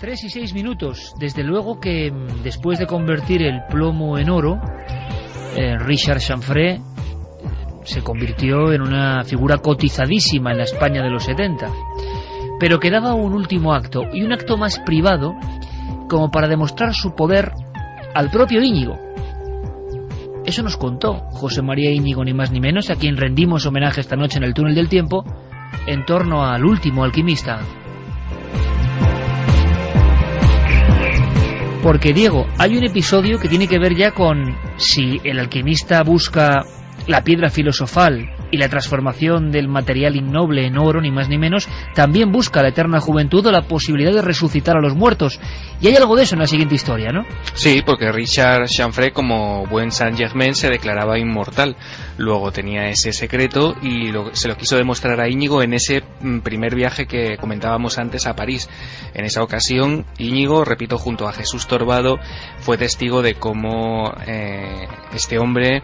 3:06. Desde luego que después de convertir el plomo en oro, Richard Chanfray se convirtió en una figura cotizadísima en la España de los 70. Pero quedaba un último acto, y un acto más privado, como para demostrar su poder al propio Íñigo. Eso nos contó José María Íñigo, ni más ni menos, a quien rendimos homenaje esta noche en el Túnel del Tiempo, en torno al último alquimista. Porque, Diego, hay un episodio que tiene que ver ya con si el alquimista busca la piedra filosofal y la transformación del material innoble en oro, ni más ni menos, también busca la eterna juventud o la posibilidad de resucitar a los muertos. Y hay algo de eso en la siguiente historia, ¿no? Sí, porque Richard Chanfray, como buen Saint-Germain, se declaraba inmortal. Luego tenía ese secreto y se lo quiso demostrar a Íñigo en ese primer viaje que comentábamos antes a París. En esa ocasión, Íñigo, repito, junto a Jesús Torbado, fue testigo de cómo este hombre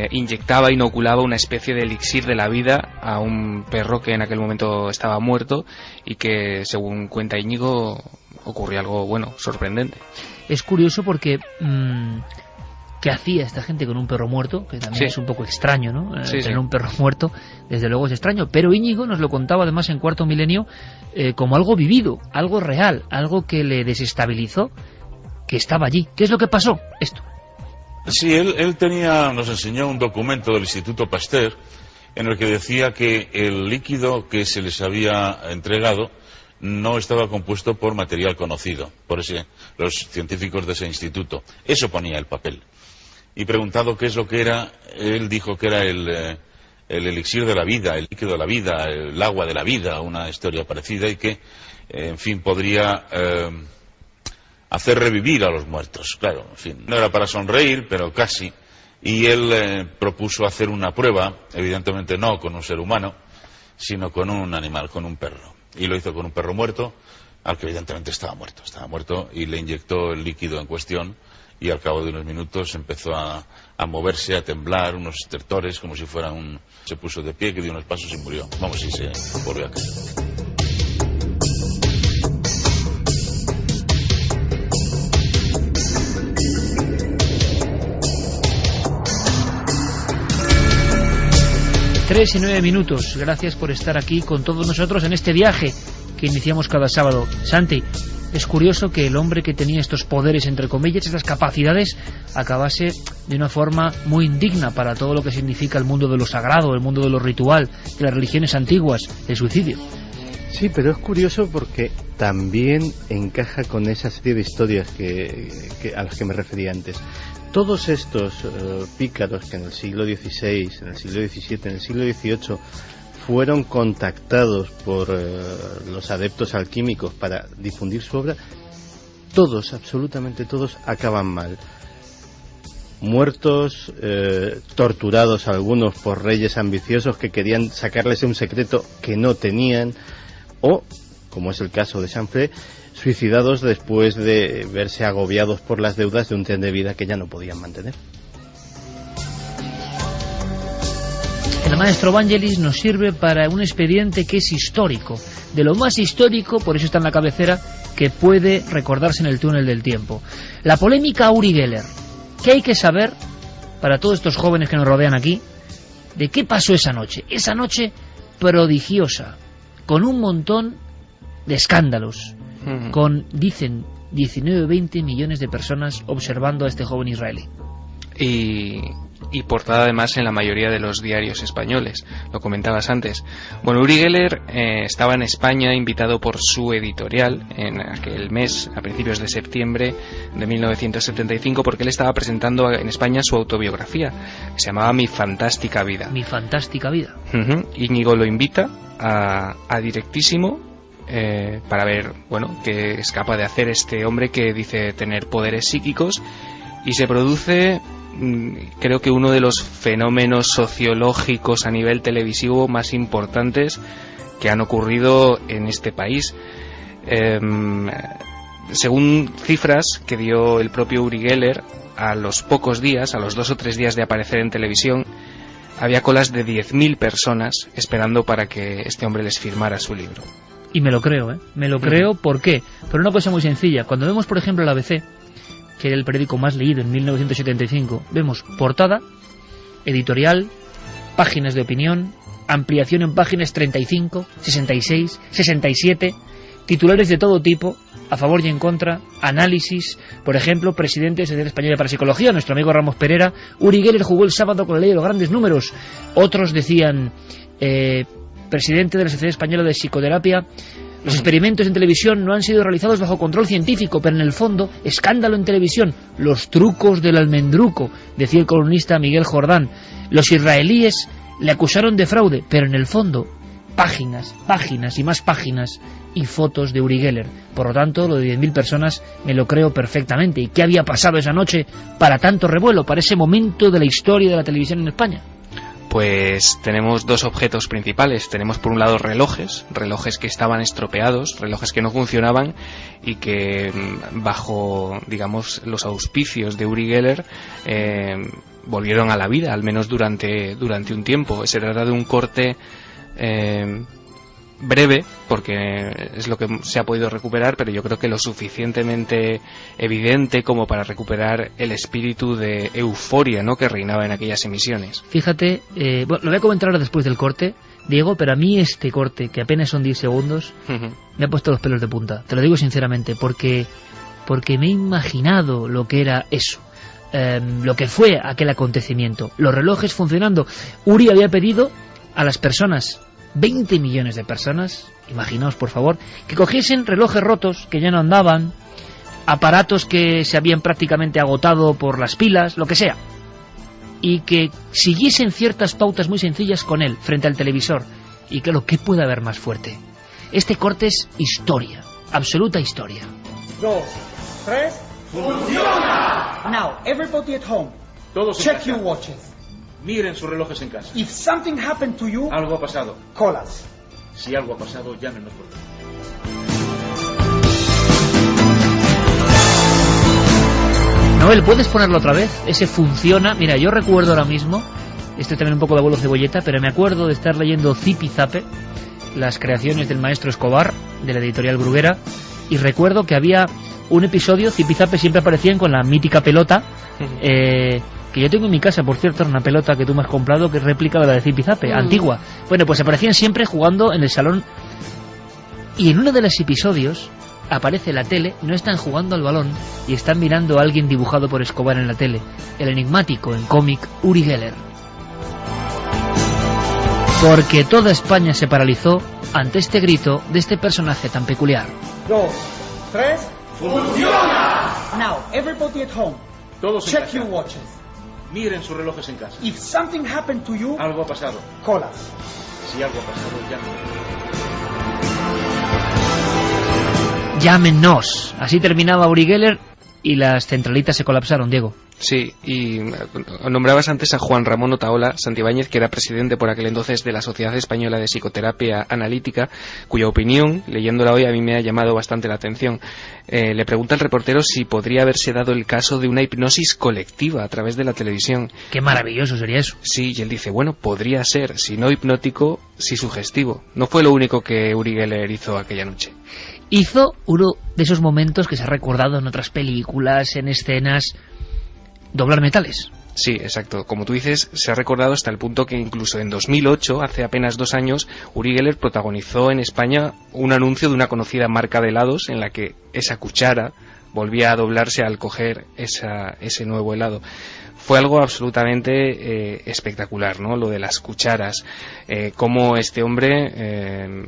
inyectaba, inoculaba una especie de elixir de la vida a un perro que en aquel momento estaba muerto, y que, según cuenta Íñigo, ocurrió algo, bueno, sorprendente. Es curioso porque ¿qué hacía esta gente con un perro muerto? Que también es un poco extraño, ¿no? Tener un perro muerto, desde luego es extraño, pero Íñigo nos lo contaba además en Cuarto Milenio como algo vivido, algo real, algo que le desestabilizó, que estaba allí. ¿Qué es lo que pasó? Esto. Sí, él nos enseñó un documento del Instituto Pasteur en el que decía que el líquido que se les había entregado no estaba compuesto por material conocido por los científicos de ese instituto. Eso ponía el papel. Y preguntado qué es lo que era, él dijo que era el elixir de la vida, el líquido de la vida, el agua de la vida, una historia parecida, y que, en fin, podría hacer revivir a los muertos. Claro, en fin, no era para sonreír, pero casi. Y él propuso hacer una prueba, evidentemente no con un ser humano, sino con un animal, con un perro. Y lo hizo con un perro muerto, al que evidentemente estaba muerto, y le inyectó el líquido en cuestión, y al cabo de unos minutos empezó a moverse, a temblar, unos estertores, como si fuera se puso de pie, que dio unos pasos y murió. Vamos, y se volvió a caer. 3:09. Gracias por estar aquí con todos nosotros en este viaje que iniciamos cada sábado. Santi, es curioso que el hombre que tenía estos poderes, entre comillas, estas capacidades, acabase de una forma muy indigna para todo lo que significa el mundo de lo sagrado, el mundo de lo ritual, de las religiones antiguas, el suicidio. Sí, pero es curioso porque también encaja con esa serie de historias a las que me refería antes. Todos estos pícaros que en el siglo XVI, en el siglo XVII, en el siglo XVIII fueron contactados por los adeptos alquímicos para difundir su obra, todos, absolutamente todos, acaban mal. Muertos, torturados algunos por reyes ambiciosos que querían sacarles un secreto que no tenían, o, como es el caso de Chanfray, suicidados después de verse agobiados por las deudas de un tren de vida que ya no podían mantener. El maestro Vangelis nos sirve para un expediente que es histórico, de lo más histórico, por eso está en la cabecera, que puede recordarse en el Túnel del Tiempo. La polémica Uri Geller. ¿Qué hay que saber para todos estos jóvenes que nos rodean aquí de qué pasó esa noche prodigiosa, con un montón de escándalos, con, dicen, 19 o 20 millones de personas observando a este joven israelí? Y portada además en la mayoría de los diarios españoles, lo comentabas antes. Bueno, Uri Geller estaba en España invitado por su editorial en aquel mes, a principios de septiembre de 1975, porque él estaba presentando en España su autobiografía, que se llamaba Mi fantástica vida. Mi fantástica vida. Íñigo lo invita a directísimo para ver, bueno, qué es capaz de hacer este hombre que dice tener poderes psíquicos, y se produce, creo que uno de los fenómenos sociológicos a nivel televisivo más importantes que han ocurrido en este país. Según cifras que dio el propio Uri Geller, a los pocos días, a los 2 o 3 días de aparecer en televisión, había colas de 10.000 personas esperando para que este hombre les firmara su libro. Y me lo creo, me lo creo. ¿Por qué? Por una cosa muy sencilla. Cuando vemos, por ejemplo, el ABC, que era el periódico más leído en 1975, vemos portada, editorial, páginas de opinión, ampliación en páginas 35, 66, 67, titulares de todo tipo, a favor y en contra, análisis, por ejemplo, presidente de la Sociedad Española para Psicología, nuestro amigo Ramos Pereira, Uri Geller jugó el sábado con la ley de los grandes números. Otros decían, presidente de la Sociedad Española de Psicoterapia, los experimentos en televisión no han sido realizados bajo control científico, pero en el fondo, escándalo en televisión, los trucos del almendruco, decía el columnista Miguel Jordán. Los israelíes le acusaron de fraude, pero en el fondo, páginas, páginas y más páginas y fotos de Uri Geller. Por lo tanto, lo de 10.000 personas me lo creo perfectamente. ¿Y qué había pasado esa noche para tanto revuelo, para ese momento de la historia de la televisión en España? Pues tenemos dos objetos principales. Tenemos por un lado relojes que estaban estropeados, relojes que no funcionaban y que bajo, digamos, los auspicios de Uri Geller volvieron a la vida, al menos durante un tiempo. Se trata de un corte breve, porque es lo que se ha podido recuperar, pero yo creo que lo suficientemente evidente como para recuperar el espíritu de euforia, ¿no?, que reinaba en aquellas emisiones. Fíjate, bueno, lo voy a comentar ahora después del corte, Diego, pero a mí este corte, que apenas son 10 segundos, me ha puesto los pelos de punta. Te lo digo sinceramente, porque me he imaginado lo que era eso. Lo que fue aquel acontecimiento, los relojes funcionando. Uri había pedido a las personas, 20 millones de personas, imaginaos por favor, que cogiesen relojes rotos que ya no andaban, aparatos que se habían prácticamente agotado por las pilas, lo que sea, y que siguiesen ciertas pautas muy sencillas con él frente al televisor. Y claro, ¿qué puede haber más fuerte? Este corte es historia, absoluta historia. 2, 3, ¡funciona! Now, everybody at home, todos check your watches. Miren sus relojes en casa. If something happened to you, algo ha pasado. Call us. Si algo ha pasado, llámenos por favor. Noel, ¿puedes ponerlo otra vez? Ese funciona. Mira, yo recuerdo ahora mismo, esto es también un poco de abuelo cebolleta, pero me acuerdo de estar leyendo Zipizape, las creaciones del maestro Escobar, de la editorial Bruguera, y recuerdo que había un episodio, Zipizape siempre aparecían con la mítica pelota, que yo tengo en mi casa, por cierto, una pelota que tú me has comprado que es réplica de la de Zipizape, antigua. Bueno, pues aparecían siempre jugando en el salón, y en uno de los episodios aparece la tele, no están jugando al balón y están mirando a alguien dibujado por Escobar en la tele, el enigmático en cómic Uri Geller. Porque toda España se paralizó ante este grito de este personaje tan peculiar. 2, 3, ¡funciona! Now, everybody at home, todos check en your casa. watches. Miren sus relojes en casa. If something happened to you, algo ha pasado. Call us. Si algo ha pasado, llámenos. Llámenos. Así terminaba Uri Geller y las centralitas se colapsaron, Diego. Sí, y nombrabas antes a Juan Ramón Otaola Santibáñez, que era presidente por aquel entonces de la Sociedad Española de Psicoterapia Analítica, cuya opinión, leyéndola hoy, a mí me ha llamado bastante la atención. Le pregunta al reportero si podría haberse dado el caso de una hipnosis colectiva a través de la televisión. Qué maravilloso sería eso. Sí, y él dice, bueno, podría ser, si no hipnótico, si sugestivo. No fue lo único que Uri Geller hizo aquella noche. Hizo uno de esos momentos que se ha recordado en otras películas, en escenas, doblar metales. Sí, exacto. Como tú dices, se ha recordado hasta el punto que incluso en 2008, hace apenas 2 años, Uri Geller protagonizó en España un anuncio de una conocida marca de helados en la que esa cuchara volvía a doblarse al coger ese nuevo helado. Fue algo absolutamente espectacular, ¿no? Lo de las cucharas, cómo este hombre...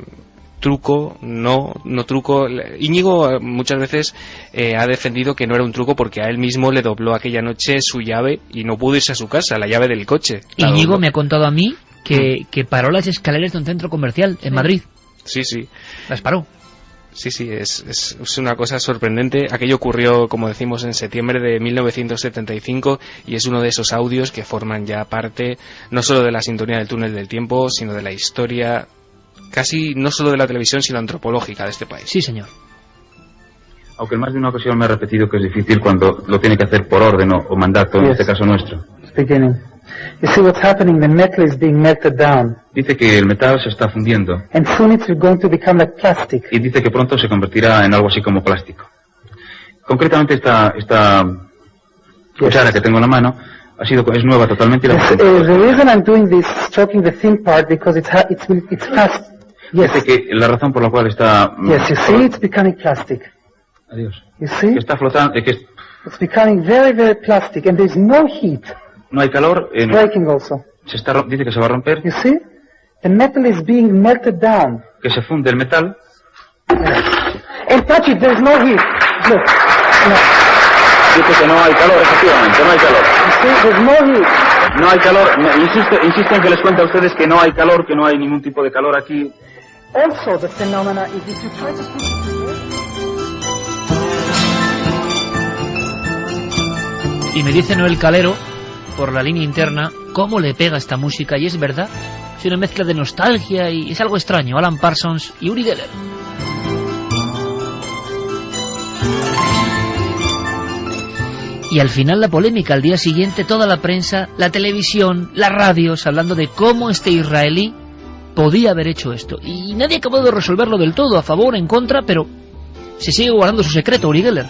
truco, no truco. Íñigo muchas veces ha defendido que no era un truco porque a él mismo le dobló aquella noche su llave y no pudo irse a su casa, la llave del coche. Íñigo me ha contado a mí que paró las escaleras de un centro comercial en Madrid. Sí, sí. Las paró. Sí, sí, es una cosa sorprendente. Aquello ocurrió, como decimos, en septiembre de 1975 y es uno de esos audios que forman ya parte no solo de la sintonía del túnel del tiempo, sino de la historia casi no solo de la televisión, sino antropológica de este país. Sí, señor. Aunque en más de una ocasión me ha repetido que es difícil cuando lo tiene que hacer por orden o mandato, en este caso nuestro. Speaking. You see what's happening, the metal is being melted down. Dice que el metal se está fundiendo. And soon it's going to become like plastic. Y dice que pronto se convertirá en algo así como plástico. Concretamente esta cuchara que tengo en la mano es nueva totalmente. The reason I'm doing this, stroking the thin part, because it's fast. Yes. Dice que la razón por la cual está... Yes, you see, it's becoming plastic. Adiós. You see? Que está flotando, It's becoming very, very plastic, and there's no heat. No hay calor. It's breaking also. Dice que se va a romper. You see? The metal is being melted down. Que se funde el metal. And touch it, there's no heat. Look. No. Dice que no hay calor, efectivamente, no hay calor. You see, there's no heat. No hay calor. Insiste en que les cuente a ustedes que no hay calor, que no hay ningún tipo de calor aquí. Also, the phenomena is if you try to put it together. Y me dice Noel Calero, por la línea interna, cómo le pega esta música, y es verdad, es una mezcla de nostalgia y es algo extraño. Alan Parsons y Uri Geller. Y al final la polémica, al día siguiente toda la prensa, la televisión, las radios, hablando de cómo este israelí podía haber hecho esto. Y nadie acabó de resolverlo del todo, a favor, en contra, pero se sigue guardando su secreto, Uri Geller.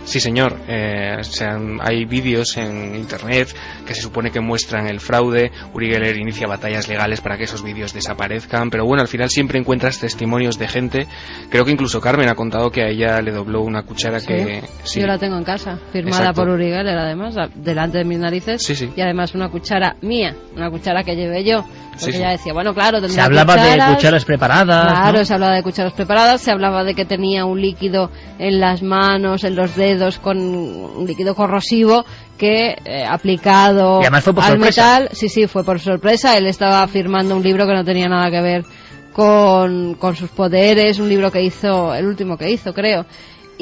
Sí, señor. Hay vídeos en internet que se supone que muestran el fraude. Uri Geller inicia batallas legales para que esos vídeos desaparezcan, pero bueno, al final siempre encuentras testimonios de gente. Creo que incluso Carmen ha contado que a ella le dobló una cuchara que... Sí. Yo la tengo en casa, firmada por Uri Geller, además, delante de mis narices. Sí. Y además una cuchara mía, una cuchara que llevé yo. Porque ella decía, bueno, claro, tendría se hablaba de cucharas preparadas. Claro, ¿no? Se hablaba de cucharas preparadas, se hablaba de que tenía un líquido en las manos, en los dedos, con un líquido corrosivo que aplicado al metal. Sí, fue por sorpresa. Él estaba firmando un libro que no tenía nada que ver con sus poderes, un libro que hizo, el último que hizo, creo.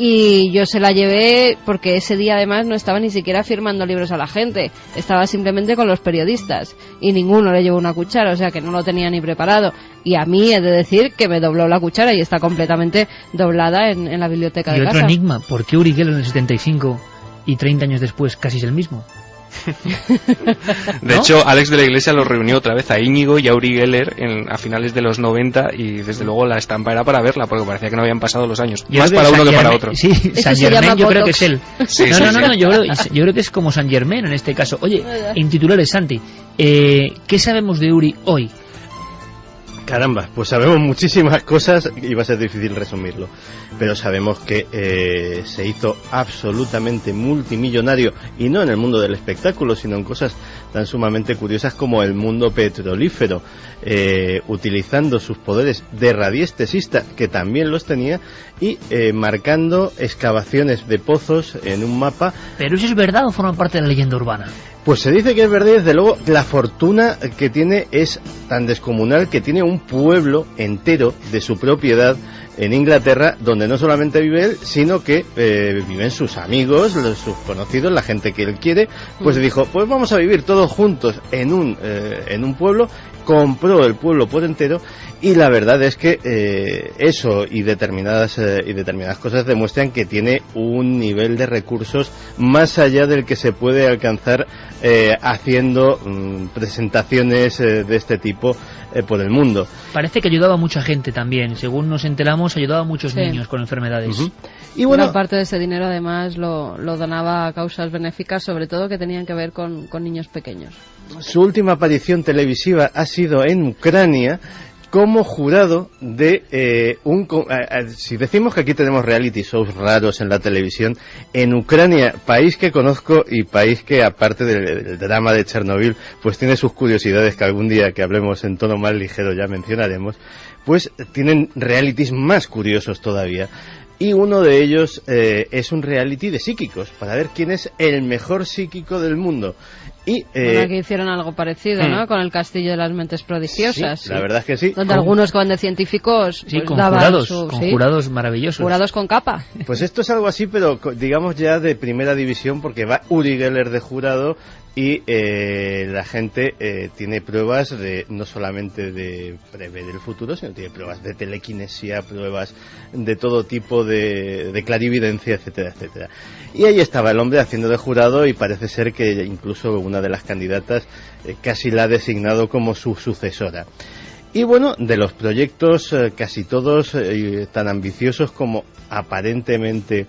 Y yo se la llevé porque ese día además no estaba ni siquiera firmando libros a la gente, estaba simplemente con los periodistas y ninguno le llevó una cuchara, o sea que no lo tenía ni preparado. Y a mí he de decir que me dobló la cuchara y está completamente doblada en la biblioteca de casa. Y otro enigma, ¿por qué Uri Geller en el 75 y 30 años después casi es el mismo? De hecho, Alex de la Iglesia lo reunió otra vez a Íñigo y a Uri Geller a finales de los 90 y desde luego la estampa era para verla porque parecía que no habían pasado los años. Más para uno que para otro. Sí, San Germain yo creo que es él. No, yo creo que es como San Germain en este caso. Oye, en titulares, Santi, ¿qué sabemos de Uri hoy? Caramba, pues sabemos muchísimas cosas y va a ser difícil resumirlo, pero sabemos que se hizo absolutamente multimillonario, y no en el mundo del espectáculo, sino en cosas tan sumamente curiosas como el mundo petrolífero, utilizando sus poderes de radiestesista, que también los tenía, y marcando excavaciones de pozos en un mapa. ¿Pero eso es verdad o forma parte de la leyenda urbana? Pues se dice que es verdad, y desde luego la fortuna que tiene es tan descomunal que tiene un pueblo entero de su propiedad en Inglaterra, donde no solamente vive él, sino que viven sus amigos, sus conocidos, la gente que él quiere. Pues dijo, pues vamos a vivir todos juntos en un pueblo. Compró el pueblo por entero, y la verdad es que eso y determinadas cosas demuestran que tiene un nivel de recursos más allá del que se puede alcanzar haciendo presentaciones de este tipo por el mundo. Parece que ayudaba a mucha gente también, según nos enteramos, ayudaba a muchos niños con enfermedades. Y bueno, una parte de ese dinero además lo donaba a causas benéficas, sobre todo que tenían que ver con niños pequeños. Su última aparición televisiva ha sido en Ucrania como jurado de si decimos que aquí tenemos reality shows raros en la televisión, en Ucrania, país que conozco y país que, aparte del drama de Chernobyl, pues tiene sus curiosidades que algún día que hablemos en tono más ligero ya mencionaremos, pues tienen realities más curiosos todavía. Y uno de ellos es un reality de psíquicos, para ver quién es el mejor psíquico del mundo. Y bueno, que hicieron algo parecido, ¿no? Con el Castillo de las Mentes Prodigiosas. Sí, la verdad es que sí. Donde algunos con de científicos pues, con jurados maravillosos. Jurados con capa. Pues esto es algo así, pero digamos ya de primera división, porque va Uri Geller de jurado y la gente tiene pruebas no solamente de prever el futuro, sino tiene pruebas de telequinesia, pruebas de todo tipo de clarividencia, etcétera, etcétera. Y ahí estaba el hombre haciendo de jurado, y parece ser que incluso una de las candidatas casi la ha designado como su sucesora. Y bueno, de los proyectos casi todos tan ambiciosos como aparentemente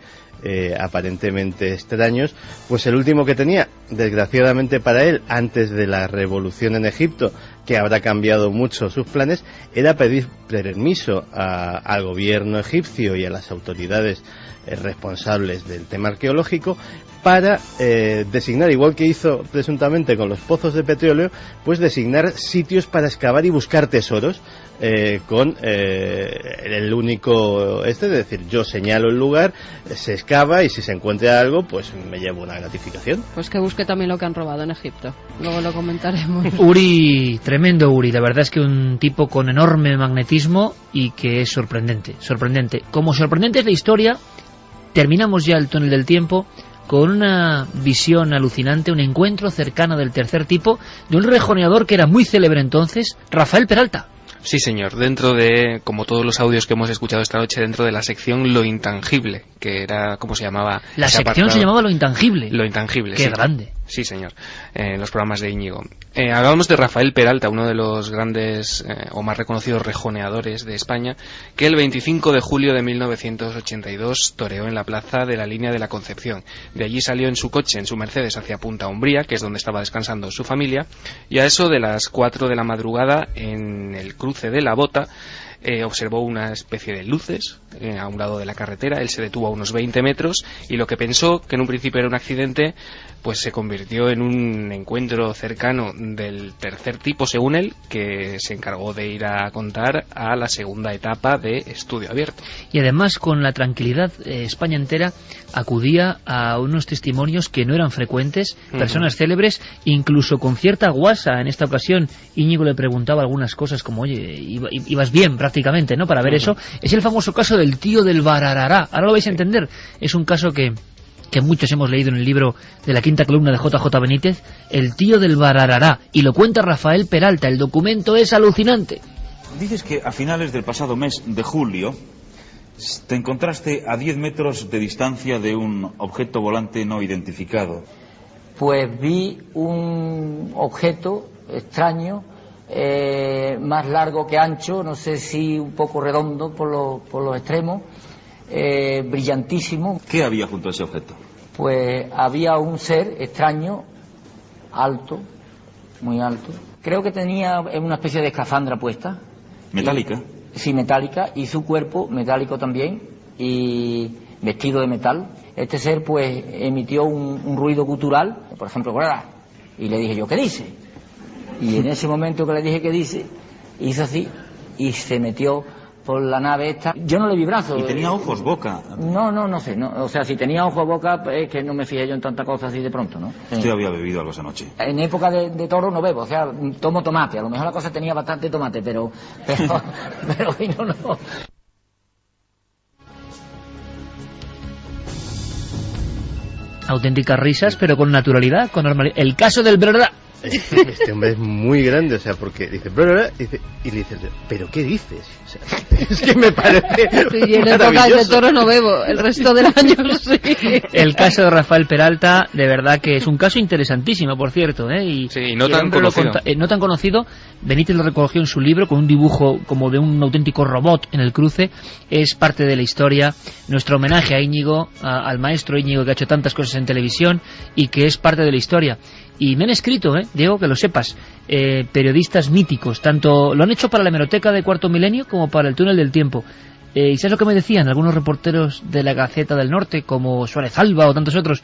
extraños, pues el último que tenía, desgraciadamente para él, antes de la revolución en Egipto, que habrá cambiado mucho sus planes, era pedir permiso al gobierno egipcio y a las autoridades responsables del tema arqueológico para designar, igual que hizo presuntamente con los pozos de petróleo, pues designar sitios para excavar y buscar tesoros, con el único de decir, yo señalo el lugar, se excava, y si se encuentra algo, pues me llevo una gratificación. Pues que busque también lo que han robado en Egipto, luego lo comentaremos. Uri, tremendo Uri, la verdad es que un tipo con enorme magnetismo y que es sorprendente. Como sorprendente es la historia, terminamos ya el túnel del tiempo con una visión alucinante, un encuentro cercano del tercer tipo de un rejoneador que era muy célebre entonces, Rafael Peralta. Sí, señor, dentro de, como todos los audios que hemos escuchado esta noche, dentro de la sección Lo Intangible, que era, ¿cómo se llamaba? La sección se llamaba Lo Intangible. Lo Intangible, Qué sí. Grande. Sí, señor, en los programas de Íñigo. Hablábamos de Rafael Peralta, uno de los grandes o más reconocidos rejoneadores de España, que el 25 de julio de 1982 toreó en la plaza de la Línea de la Concepción. De allí salió en su coche, en su Mercedes, hacia Punta Umbría, que es donde estaba descansando su familia, y a eso de las 4 de la madrugada, en el cruce de la Bota, observó una especie de luces a un lado de la carretera. Él se detuvo a unos 20 metros y lo que pensó que en un principio era un accidente, pues se convirtió en un encuentro cercano del tercer tipo, según él, que se encargó de ir a contar a la segunda etapa de Estudio Abierto. Y además, con la tranquilidad, España entera acudía a unos testimonios que no eran frecuentes, personas célebres, incluso con cierta guasa. En esta ocasión Íñigo le preguntaba algunas cosas como, oye, ibas bien prácticamente, ¿no?, para ver eso. Es el famoso caso del tío del Bararará. Ahora lo vais a entender. Es un caso que muchos hemos leído en el libro de la quinta columna de JJ Benítez, el tío del Bararará, y lo cuenta Rafael Peralta. El documento es alucinante. Dices que a finales del pasado mes de julio te encontraste a 10 metros de distancia de un objeto volante no identificado. Pues vi un objeto extraño, más largo que ancho, no sé si un poco redondo por los extremos, brillantísimo. ¿Qué había junto a ese objeto? Pues había un ser extraño, alto, muy alto. Creo que tenía una especie de escafandra puesta. ¿Metálica? Sí, metálica, y su cuerpo metálico también, y vestido de metal. Este ser pues emitió un ruido gutural, por ejemplo, y le dije yo, ¿qué dice? Y en ese momento que le dije ¿qué dice?, hizo así y se metió por la nave esta. Yo no le vi brazo. ¿Y tenía ojos, boca? No sé, no, o sea, si tenía ojos, boca, es que no me fijé yo en tanta cosa así de pronto, ¿no? ¿Usted había bebido algo esa noche? En época de toro no bebo, o sea, tomo tomate, a lo mejor la cosa tenía bastante tomate, pero vino no. Auténticas risas, pero con naturalidad, con normalidad. El caso del verdad. Este hombre es muy grande, o sea, porque dice, y le dices, ¿pero qué dices? O sea, es que me parece sí, en época de toro no bebo, el resto del año sí. El caso de Rafael Peralta, de verdad que es un caso interesantísimo, por cierto, y no tan conocido. No tan conocido. Benítez lo recogió en su libro con un dibujo como de un auténtico robot en el cruce. Es parte de la historia. Nuestro homenaje a Íñigo, al maestro Íñigo, que ha hecho tantas cosas en televisión y que es parte de la historia. Y me han escrito, Diego, que lo sepas, periodistas míticos, tanto lo han hecho para la hemeroteca de Cuarto Milenio como para el Túnel del Tiempo. ¿Y sabes lo que me decían algunos reporteros de la Gaceta del Norte, como Suárez Alba o tantos otros?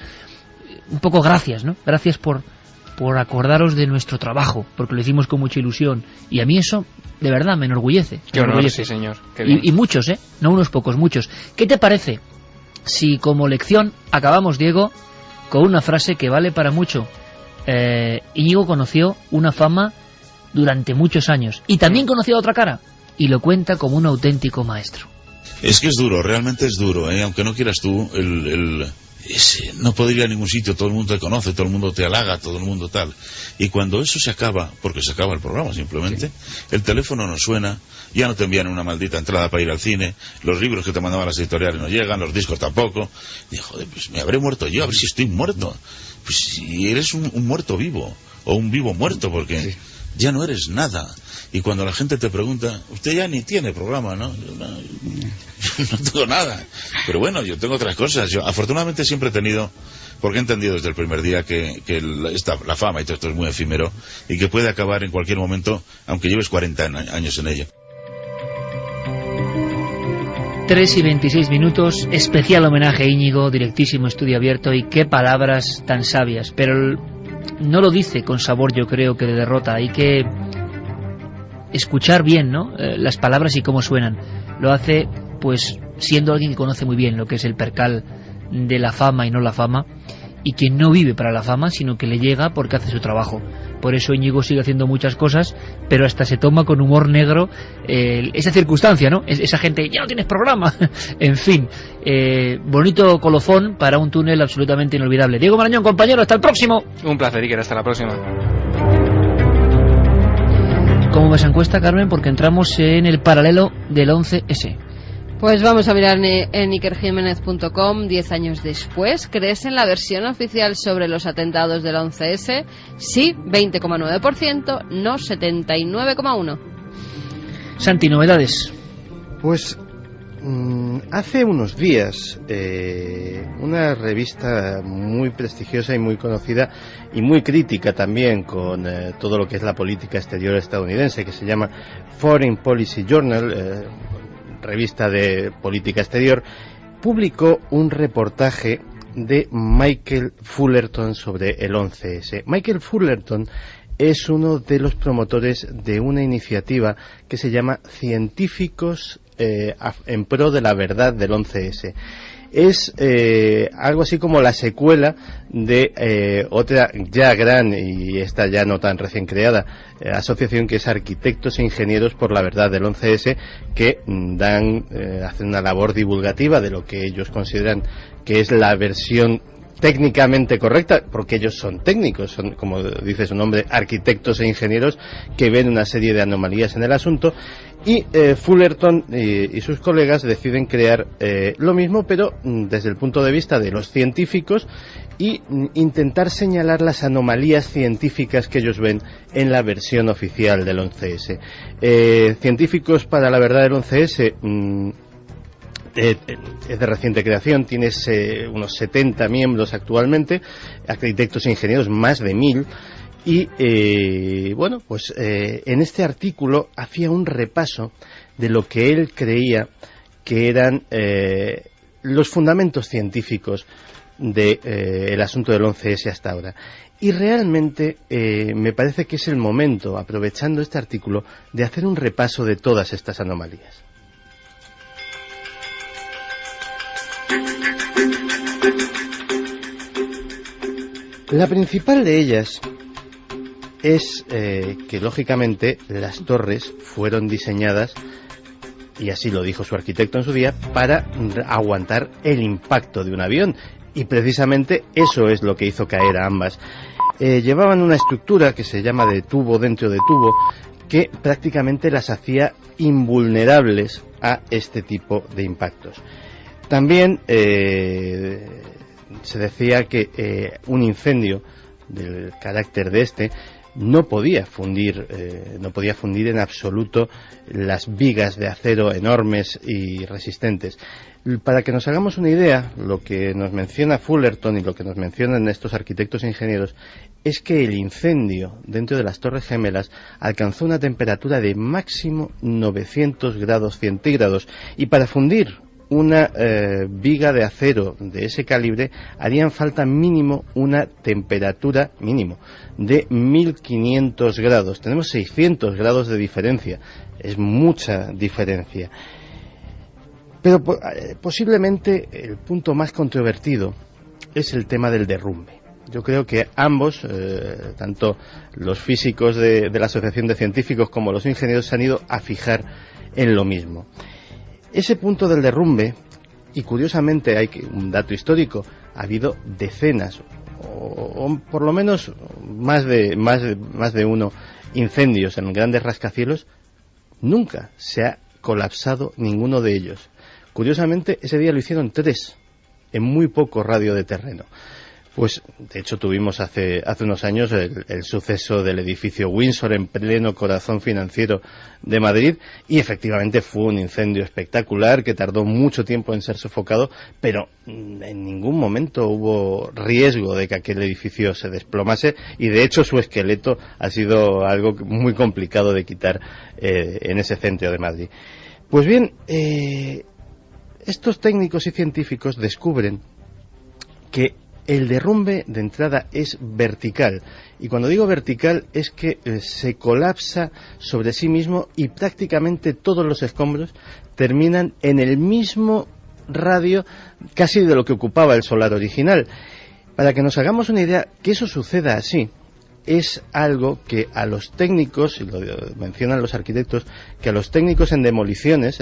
Un poco gracias, ¿no? Gracias por acordaros de nuestro trabajo, porque lo hicimos con mucha ilusión. Y a mí eso, de verdad, me enorgullece. Qué honor, sí, señor. Qué bien. Y muchos, no unos pocos, muchos. ¿Qué te parece si como lección acabamos, Diego, con una frase que vale para mucho? Íñigo conoció una fama durante muchos años y también conoció otra cara, y lo cuenta como un auténtico maestro. Es que es duro, realmente es duro, aunque no quieras tú, no podría ir a ningún sitio, todo el mundo te conoce, todo el mundo te halaga, todo el mundo tal. Y cuando eso se acaba, porque se acaba el programa simplemente, el teléfono no suena, ya no te envían una maldita entrada para ir al cine, los libros que te mandaban las editoriales no llegan, los discos tampoco. Y joder, pues me habré muerto yo, a ver si estoy muerto. Pues si eres un muerto vivo, o un vivo muerto, porque ya no eres nada. Y cuando la gente te pregunta, usted ya ni tiene programa, ¿no? No tengo nada. Pero bueno, yo tengo otras cosas. Yo afortunadamente siempre he tenido, porque he entendido desde el primer día que la fama y todo esto es muy efímero y que puede acabar en cualquier momento, aunque lleves 40 años en ello. 3:26, especial homenaje a Íñigo, directísimo, estudio abierto, y qué palabras tan sabias. Pero no lo dice con sabor, yo creo, que de derrota. Hay que escuchar bien, ¿no? Las palabras y cómo suenan. Lo hace, pues, siendo alguien que conoce muy bien lo que es el percal de la fama y no la fama, y que no vive para la fama, sino que le llega porque hace su trabajo. Por eso Íñigo sigue haciendo muchas cosas, pero hasta se toma con humor negro esa circunstancia, ¿no? Esa gente, ya no tienes programa. En fin, bonito colofón para un túnel absolutamente inolvidable. Diego Marañón, compañero, hasta el próximo. Un placer, Iker, hasta la próxima. ¿Cómo ves la encuesta, Carmen? Porque entramos en el paralelo del 11S. Pues vamos a mirar en ikerjiménez.com 10 años después. ¿Crees en la versión oficial sobre los atentados del 11S? Sí, 20,9%, no 79,1%. Santi, novedades. Pues hace unos días una revista muy prestigiosa y muy conocida y muy crítica también con todo lo que es la política exterior estadounidense, que se llama Foreign Policy Journal, revista de política exterior, publicó un reportaje de Michael Fullerton sobre el 11S. Michael Fullerton es uno de los promotores de una iniciativa que se llama Científicos en pro de la verdad del 11S. Es algo así como la secuela de otra ya gran, y esta ya no tan recién creada, asociación, que es Arquitectos e Ingenieros por la Verdad del 11S, que hacen una labor divulgativa de lo que ellos consideran que es la versión técnicamente correcta, porque ellos son técnicos, son, como dice su nombre, arquitectos e ingenieros que ven una serie de anomalías en el asunto, y Fullerton y sus colegas deciden crear lo mismo, pero desde el punto de vista de los científicos, y intentar señalar las anomalías científicas que ellos ven en la versión oficial del 11S. Científicos para la Verdad del 11S es de reciente creación, tiene unos 70 miembros actualmente, arquitectos e ingenieros más de 1000, y bueno, pues en este artículo hacía un repaso de lo que él creía que eran los fundamentos científicos del asunto del 11S hasta ahora. Y realmente me parece que es el momento, aprovechando este artículo, de hacer un repaso de todas estas anomalías. La principal de ellas es que, lógicamente, las torres fueron diseñadas, y así lo dijo su arquitecto en su día, para aguantar el impacto de un avión, y precisamente eso es lo que hizo caer a ambas. Llevaban una estructura que se llama de tubo dentro de tubo, que prácticamente las hacía invulnerables a este tipo de impactos. También se decía que un incendio del carácter de este no podía fundir en absoluto las vigas de acero enormes y resistentes. Para que nos hagamos una idea, lo que nos menciona Fullerton y lo que nos mencionan estos arquitectos e ingenieros es que el incendio dentro de las Torres Gemelas alcanzó una temperatura de máximo 900 grados centígrados, y para fundir una viga de acero de ese calibre harían falta mínimo una temperatura mínimo de 1500 grados. Tenemos 600 grados de diferencia, es mucha diferencia. Pero posiblemente el punto más controvertido es el tema del derrumbe. Yo creo que ambos, tanto los físicos de la Asociación de Científicos como los ingenieros, se han ido a fijar en lo mismo. Ese punto del derrumbe Y curiosamente hay un dato histórico, ha habido decenas o por lo menos más de uno incendios en grandes rascacielos. Nunca se ha colapsado ninguno de ellos. Curiosamente, ese día lo hicieron 3 en muy poco radio de terreno. Pues, de hecho, tuvimos hace unos años el suceso del edificio Windsor en pleno corazón financiero de Madrid, y efectivamente fue un incendio espectacular que tardó mucho tiempo en ser sofocado, pero en ningún momento hubo riesgo de que aquel edificio se desplomase, y de hecho su esqueleto ha sido algo muy complicado de quitar en ese centro de Madrid. Pues bien, estos técnicos y científicos descubren que el derrumbe de entrada es vertical, y cuando digo vertical es que se colapsa sobre sí mismo y prácticamente todos los escombros terminan en el mismo radio casi de lo que ocupaba el solar original. Para que nos hagamos una idea, que eso suceda así es algo que a los técnicos, y lo mencionan los arquitectos, que a los técnicos en demoliciones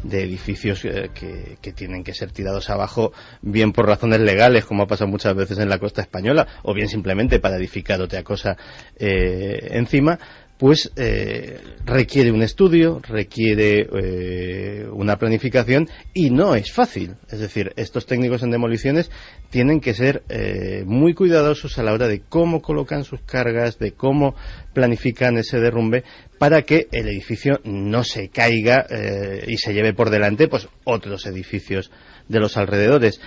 de edificios que tienen que ser tirados abajo, bien por razones legales, como ha pasado muchas veces en la costa española, o bien simplemente para edificar otra cosa encima, pues requiere un estudio, requiere una planificación, y no es fácil. Es decir, estos técnicos en demoliciones tienen que ser muy cuidadosos a la hora de cómo colocan sus cargas, de cómo planifican ese derrumbe, para que el edificio no se caiga y se lleve por delante pues otros edificios de los alrededores.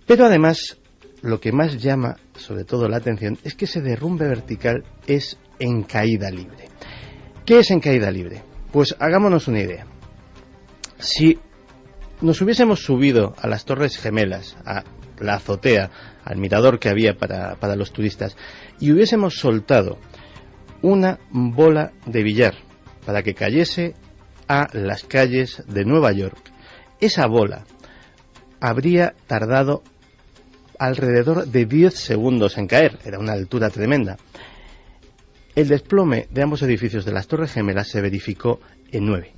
Pero además, lo que más llama sobre todo la atención es que ese derrumbe vertical es en caída libre. ¿Qué es en caída libre? Pues hagámonos una idea. Si nos hubiésemos subido a las Torres Gemelas, a la azotea, al mirador que había para los turistas, y hubiésemos soltado una bola de billar para que cayese a las calles de Nueva York, esa bola habría tardado alrededor de 10 segundos en caer. Era una altura tremenda. El desplome de ambos edificios de las Torres Gemelas se verificó en 9.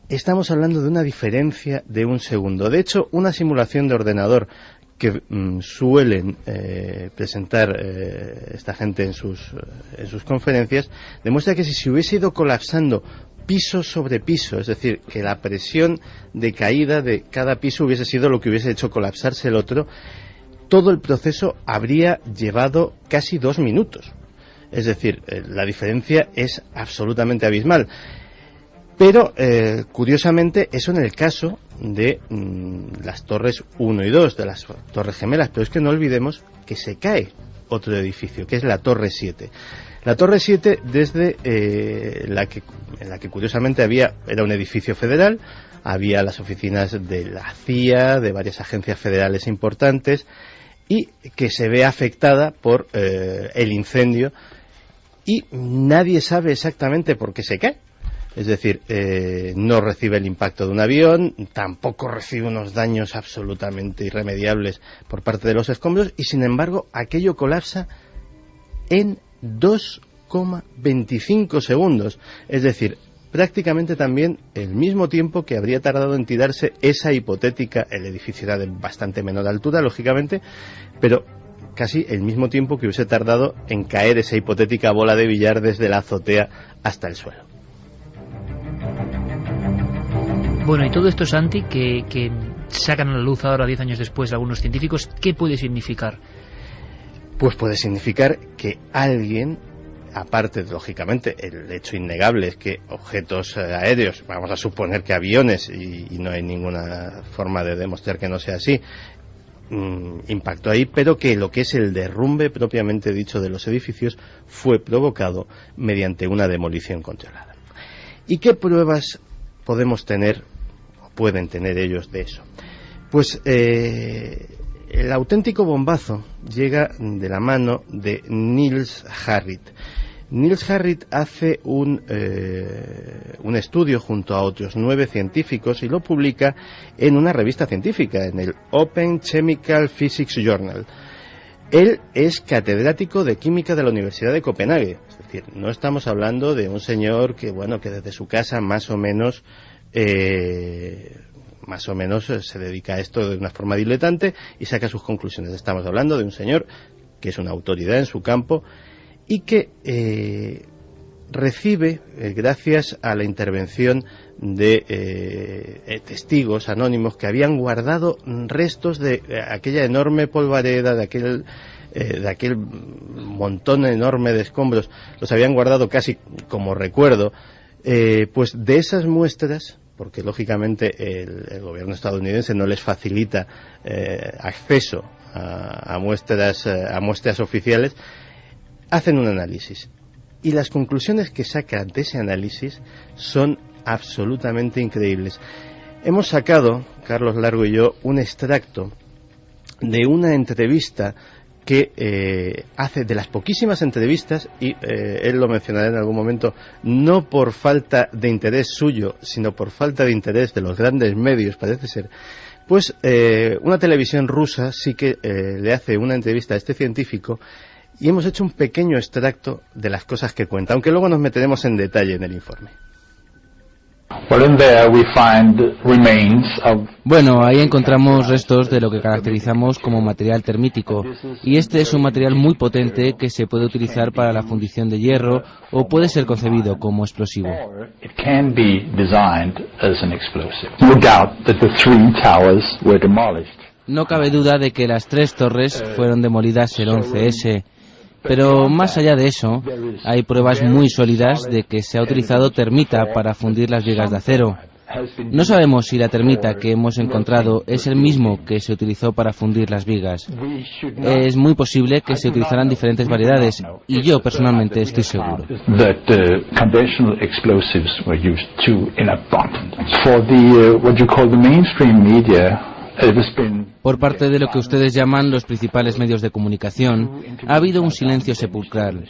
Estamos hablando de una diferencia de 1 segundo. De hecho, una simulación de ordenador que suelen presentar esta gente en sus conferencias demuestra que si se hubiese ido colapsando piso sobre piso, es decir, que la presión de caída de cada piso hubiese sido lo que hubiese hecho colapsarse el otro, todo el proceso habría llevado casi 2 minutos. Es decir, la diferencia es absolutamente abismal. Pero, curiosamente, eso en el caso de las Torres 1 y 2, de las Torres Gemelas. Pero es que no olvidemos que se cae otro edificio, que es la Torre 7. La Torre 7, desde en la que curiosamente era un edificio federal, había las oficinas de la CIA, de varias agencias federales importantes, y que se ve afectada por el incendio, y nadie sabe exactamente por qué se cae. Es decir, no recibe el impacto de un avión, tampoco recibe unos daños absolutamente irremediables por parte de los escombros, y sin embargo aquello colapsa en 2,25 segundos. Es decir, prácticamente también el mismo tiempo que habría tardado en tirarse esa hipotética, el edificio era de bastante menor altura, lógicamente, pero casi el mismo tiempo que hubiese tardado en caer esa hipotética bola de billar desde la azotea hasta el suelo. Bueno, y todo esto, Santi, que sacan a la luz ahora 10 años después algunos científicos, ¿qué puede significar? Pues puede significar que alguien, aparte, lógicamente, el hecho innegable es que objetos aéreos, vamos a suponer que aviones, y no hay ninguna forma de demostrar que no sea así, impactó ahí, pero que lo que es el derrumbe propiamente dicho de los edificios fue provocado mediante una demolición controlada. ¿Y qué pruebas podemos tener, o pueden tener ellos de eso? Pues el auténtico bombazo llega de la mano de Niels Harrit. Niels Harrit hace un estudio junto a otros 9 científicos y lo publica en una revista científica, en el Open Chemical Physics Journal. Él es catedrático de química de la Universidad de Copenhague. Es decir, no estamos hablando de un señor que desde su casa más o menos más o menos se dedica a esto de una forma diletante y saca sus conclusiones. Estamos hablando de un señor que es una autoridad en su campo y que recibe, gracias a la intervención de testigos anónimos que habían guardado restos de aquella enorme polvareda, de aquel montón enorme de escombros, los habían guardado casi como recuerdo, pues de esas muestras, porque lógicamente el gobierno estadounidense no les facilita acceso a muestras oficiales, hacen un análisis. Y las conclusiones que sacan de ese análisis son absolutamente increíbles. Hemos sacado, Carlos Largo y yo, un extracto de una entrevista que hace, de las poquísimas entrevistas, y él lo mencionará en algún momento, no por falta de interés suyo, sino por falta de interés de los grandes medios, parece ser, pues una televisión rusa sí que le hace una entrevista a este científico, y hemos hecho un pequeño extracto de las cosas que cuenta, aunque luego nos meteremos en detalle en el informe. Bueno, ahí encontramos restos de lo que caracterizamos como material termítico, y este es un material muy potente que se puede utilizar para la fundición de hierro o puede ser concebido como explosivo. No cabe duda de que las 3 torres fueron demolidas el 11S. Pero más allá de eso, hay pruebas muy sólidas de que se ha utilizado termita para fundir las vigas de acero. No sabemos si la termita que hemos encontrado es el mismo que se utilizó para fundir las vigas. Es muy posible que se utilizaran diferentes variedades, y yo personalmente estoy seguro. Por parte de lo que ustedes llaman los principales medios de comunicación, ha habido un silencio sepulcral,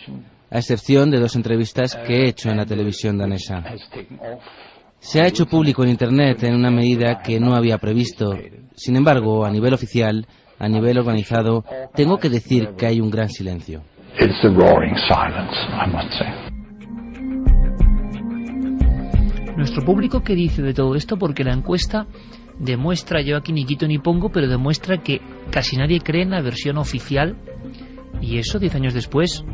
a excepción de 2 entrevistas que he hecho en la televisión danesa. Se ha hecho público en Internet en una medida que no había previsto. Sin embargo, a nivel oficial, a nivel organizado, tengo que decir que hay un gran silencio. Nuestro público, ¿qué dice de todo esto? Porque la encuesta demuestra, yo aquí ni quito ni pongo, pero demuestra que casi nadie cree en la versión oficial, y eso 10 años después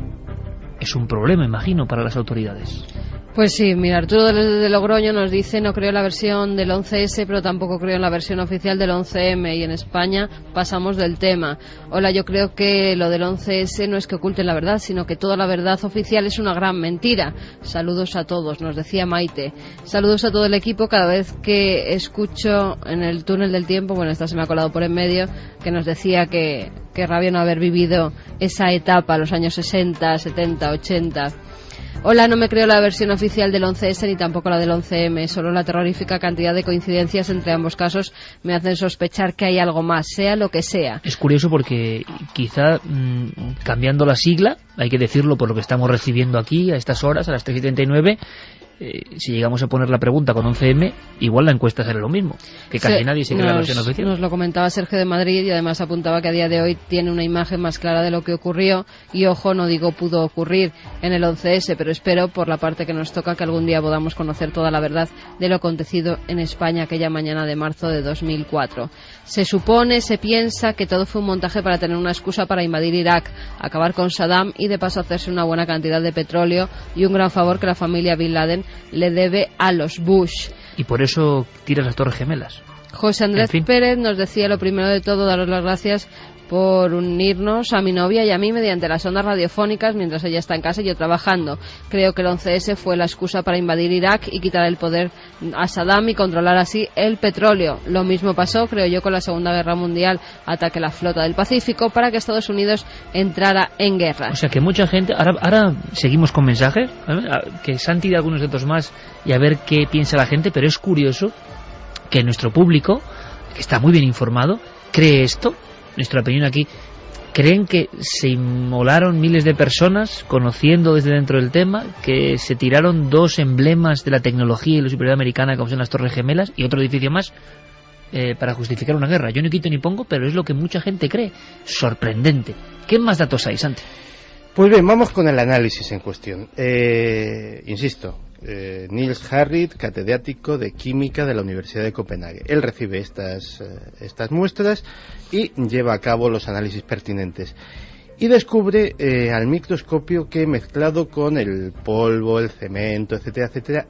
es un problema, imagino, para las autoridades. Pues sí, mira, Arturo de Logroño nos dice: no creo en la versión del 11S, pero tampoco creo en la versión oficial del 11M, y en España pasamos del tema. Hola, yo creo que lo del 11S no es que oculten la verdad, sino que toda la verdad oficial es una gran mentira. Saludos a todos, nos decía Maite. Saludos a todo el equipo. Cada vez que escucho en el túnel del tiempo, bueno, esta se me ha colado por en medio, que nos decía que rabia no haber vivido esa etapa, los años 60, 70, 80... Hola, no me creo la versión oficial del 11S ni tampoco la del 11M. Solo la terrorífica cantidad de coincidencias entre ambos casos me hacen sospechar que hay algo más, sea lo que sea. Es curioso porque quizá cambiando la sigla, hay que decirlo por lo que estamos recibiendo aquí a estas horas, a las 3:79, si llegamos a poner la pregunta con 11M, igual la encuesta será lo mismo, que casi nadie se cree la versión oficial. Nos lo comentaba Sergio de Madrid, y además apuntaba que a día de hoy tiene una imagen más clara de lo que ocurrió, y ojo, no digo pudo ocurrir en el 11S, pero espero, por la parte que nos toca, que algún día podamos conocer toda la verdad de lo acontecido en España aquella mañana de marzo de 2004. Se supone, se piensa que todo fue un montaje para tener una excusa para invadir Irak, acabar con Saddam y de paso hacerse una buena cantidad de petróleo, y un gran favor que la familia Bin Laden le debe a los Bush. Y por eso tiras las Torres Gemelas. José Andrés Pérez nos decía: lo primero de todo, daros las gracias por unirnos a mi novia y a mí mediante las ondas radiofónicas mientras ella está en casa y yo trabajando. Creo que el 11S fue la excusa para invadir Irak y quitar el poder a Saddam y controlar así el petróleo. Lo mismo pasó, creo yo, con la Segunda Guerra Mundial, ataque a la flota del Pacífico para que Estados Unidos entrara en guerra. O sea que mucha gente... Ahora seguimos con mensajes, que Santi de algunos datos más y a ver qué piensa la gente, pero es curioso que nuestro público, que está muy bien informado, cree esto. Nuestra opinión aquí, creen que se inmolaron miles de personas conociendo desde dentro del tema, que se tiraron 2 emblemas de la tecnología y la superioridad americana como son las Torres Gemelas y otro edificio más para justificar una guerra. Yo no quito ni pongo, pero es lo que mucha gente cree. Sorprendente. ¿Qué más datos hay, Santi? Pues bien, vamos con el análisis en cuestión. Insisto, Niels Harrit, catedrático de Química de la Universidad de Copenhague. Él recibe estas muestras y lleva a cabo los análisis pertinentes. Y descubre al microscopio que, mezclado con el polvo, el cemento, etcétera, etcétera,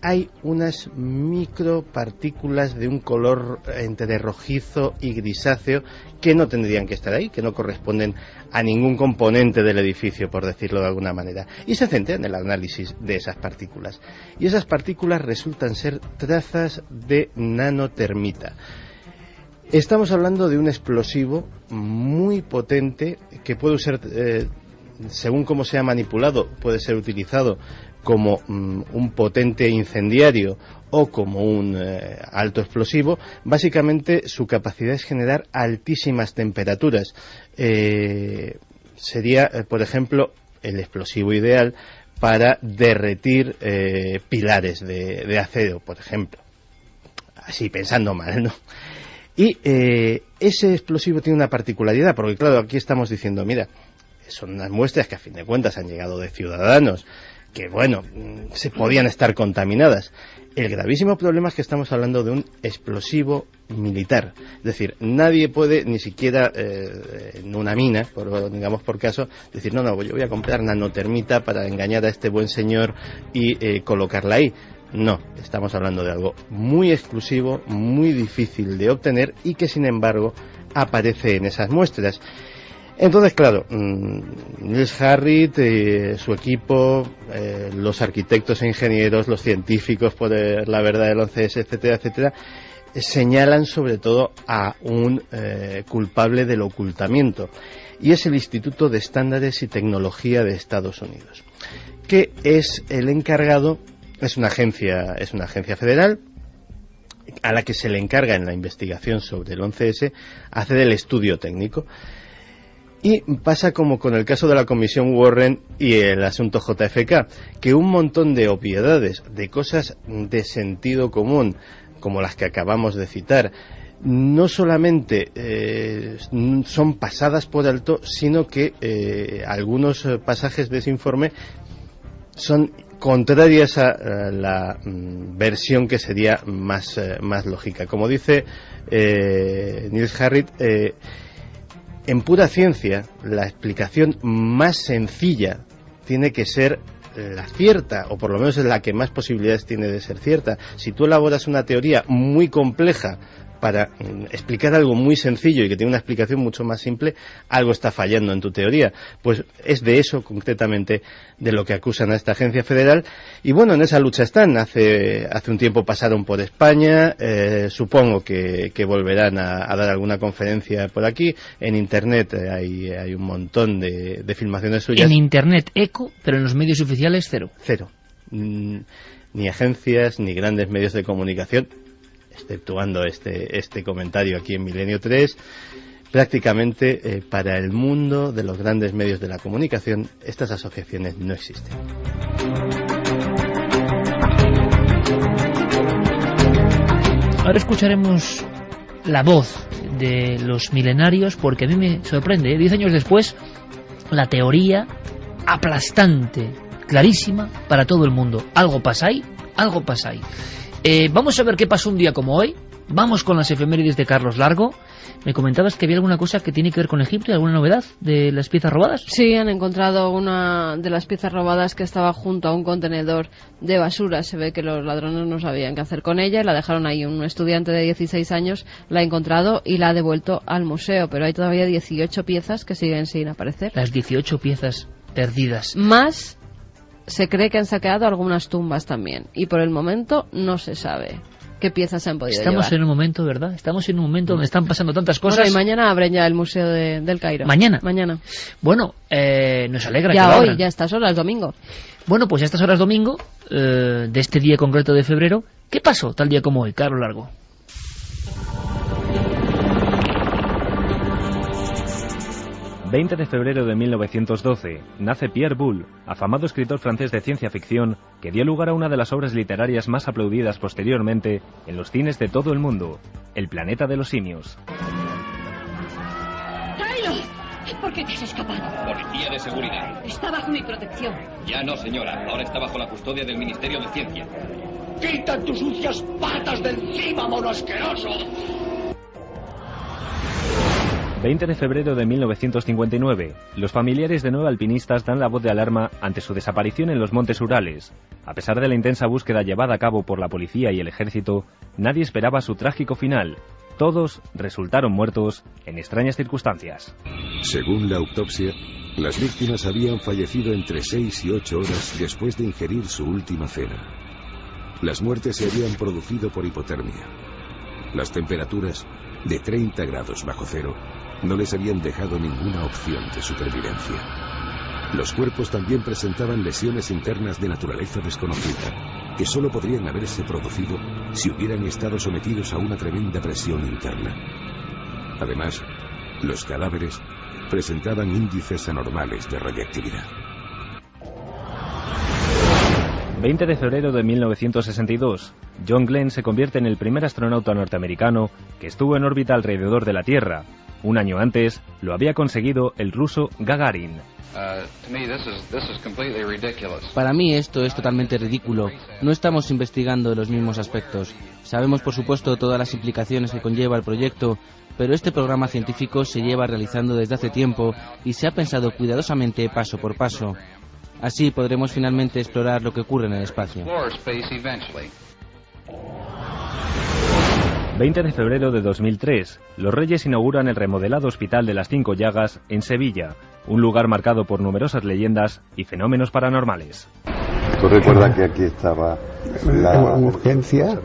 hay unas micropartículas de un color entre rojizo y grisáceo que no tendrían que estar ahí, que no corresponden a ningún componente del edificio, por decirlo de alguna manera. Y se centra en el análisis de esas partículas. Y esas partículas resultan ser trazas de nanotermita. Estamos hablando de un explosivo muy potente que puede ser, según cómo sea manipulado, puede ser utilizado como un potente incendiario o como un alto explosivo. Básicamente su capacidad es generar altísimas temperaturas. Sería, por ejemplo, el explosivo ideal para derretir pilares de acero, por ejemplo. Así pensando mal, ¿no? Y ese explosivo tiene una particularidad, porque claro, aquí estamos diciendo, mira, son unas muestras que a fin de cuentas han llegado de ciudadanos, que bueno, se podían estar contaminadas. El gravísimo problema es que estamos hablando de un explosivo militar. Es decir, nadie puede, ni siquiera en una mina, digamos por caso, decir, no, yo voy a comprar nanotermita para engañar a este buen señor y colocarla ahí. No, estamos hablando de algo muy exclusivo, muy difícil de obtener y que sin embargo aparece en esas muestras. Entonces, claro, Niels Harrit, su equipo, los arquitectos e ingenieros, los científicos por la verdad del 11S, etcétera, etcétera, señalan sobre todo a un culpable del ocultamiento, y es el Instituto de Estándares y Tecnología de Estados Unidos, que es el encargado, es una agencia federal, a la que se le encarga en la investigación sobre el 11S hacer el estudio técnico. Y pasa como con el caso de la Comisión Warren y el asunto JFK, que un montón de obviedades, de cosas de sentido común, como las que acabamos de citar, no solamente son pasadas por alto, sino que algunos pasajes de ese informe son contrarias a la versión que sería más lógica. Como dice Niels Harrit, en pura ciencia, la explicación más sencilla tiene que ser la cierta, o por lo menos es la que más posibilidades tiene de ser cierta. Si tú elaboras una teoría muy compleja para explicar algo muy sencillo y que tiene una explicación mucho más simple, algo está fallando en tu teoría. Pues es de eso concretamente de lo que acusan a esta agencia federal. Y bueno, en esa lucha están. Hace un tiempo pasaron por España, supongo que volverán a dar alguna conferencia por aquí. En Internet hay un montón de filmaciones suyas. En Internet eco, pero en los medios oficiales cero. Cero. Ni agencias, ni grandes medios de comunicación, exceptuando este comentario aquí en Milenio 3, prácticamente para el mundo de los grandes medios de la comunicación, estas asociaciones no existen. Ahora escucharemos la voz de los milenarios, porque a mí me sorprende, 10 años después, la teoría aplastante, clarísima para todo el mundo. Algo pasa ahí, algo pasa ahí. Vamos a ver qué pasó un día como hoy. Vamos con las efemérides de Carlos Largo. Me comentabas que había alguna cosa que tiene que ver con Egipto, y alguna novedad de las piezas robadas. Sí, han encontrado una de las piezas robadas que estaba junto a un contenedor de basura. Se ve que los ladrones no sabían qué hacer con ella y la dejaron ahí. Un estudiante de 16 años la ha encontrado y la ha devuelto al museo, pero hay todavía 18 piezas que siguen sin aparecer. Las 18 piezas perdidas. Más se cree que han saqueado algunas tumbas también, y por el momento no se sabe qué piezas se han podido llevar. Estamos en un momento, ¿verdad? Estamos en un momento donde están pasando tantas cosas. Bueno, y mañana abren ya el Museo del Cairo. ¿Mañana? Mañana. Bueno, nos alegra ya que lo hoy, abran. ya a estas horas, domingo. Bueno, pues a estas horas domingo, de este día concreto de febrero, ¿qué pasó tal día como hoy, Carlos Largo? El 20 de febrero de 1912 nace Pierre Boulle, afamado escritor francés de ciencia ficción, que dio lugar a una de las obras literarias más aplaudidas posteriormente en los cines de todo el mundo, El planeta de los simios. ¡Cairo! ¿Por qué te has escapado? Policía de seguridad. Está bajo mi protección. Ya no, señora. Ahora está bajo la custodia del Ministerio de Ciencia. ¡Quita tus sucias patas de encima, mono asqueroso! 20 de febrero de 1959. Los familiares de 9 alpinistas dan la voz de alarma ante su desaparición en los montes Urales. A pesar de la intensa búsqueda llevada a cabo por la policía y el ejército, nadie esperaba su trágico final. Todos resultaron muertos en extrañas circunstancias. Según la autopsia, las víctimas habían fallecido entre 6 y 8 horas después de ingerir su última cena. Las muertes se habían producido por hipotermia. Las temperaturas, de 30 grados bajo cero, no les habían dejado ninguna opción de supervivencia. Los cuerpos también presentaban lesiones internas de naturaleza desconocida, que solo podrían haberse producido si hubieran estado sometidos a una tremenda presión interna. Además, los cadáveres presentaban índices anormales de radiactividad. 20 de febrero de 1962. John Glenn se convierte en el primer astronauta norteamericano que estuvo en órbita alrededor de la Tierra. Un año antes lo había conseguido el ruso Gagarin. Para mí esto es totalmente ridículo. No estamos investigando los mismos aspectos. Sabemos, por supuesto, todas las implicaciones que conlleva el proyecto, pero este programa científico se lleva realizando desde hace tiempo y se ha pensado cuidadosamente paso por paso. Así podremos finalmente explorar lo que ocurre en el espacio. 20 de febrero de 2003. Los Reyes inauguran el remodelado Hospital de las Cinco Llagas en Sevilla, un lugar marcado por numerosas leyendas y fenómenos paranormales. ¿Tú recuerdas que aquí estaba la urgencia?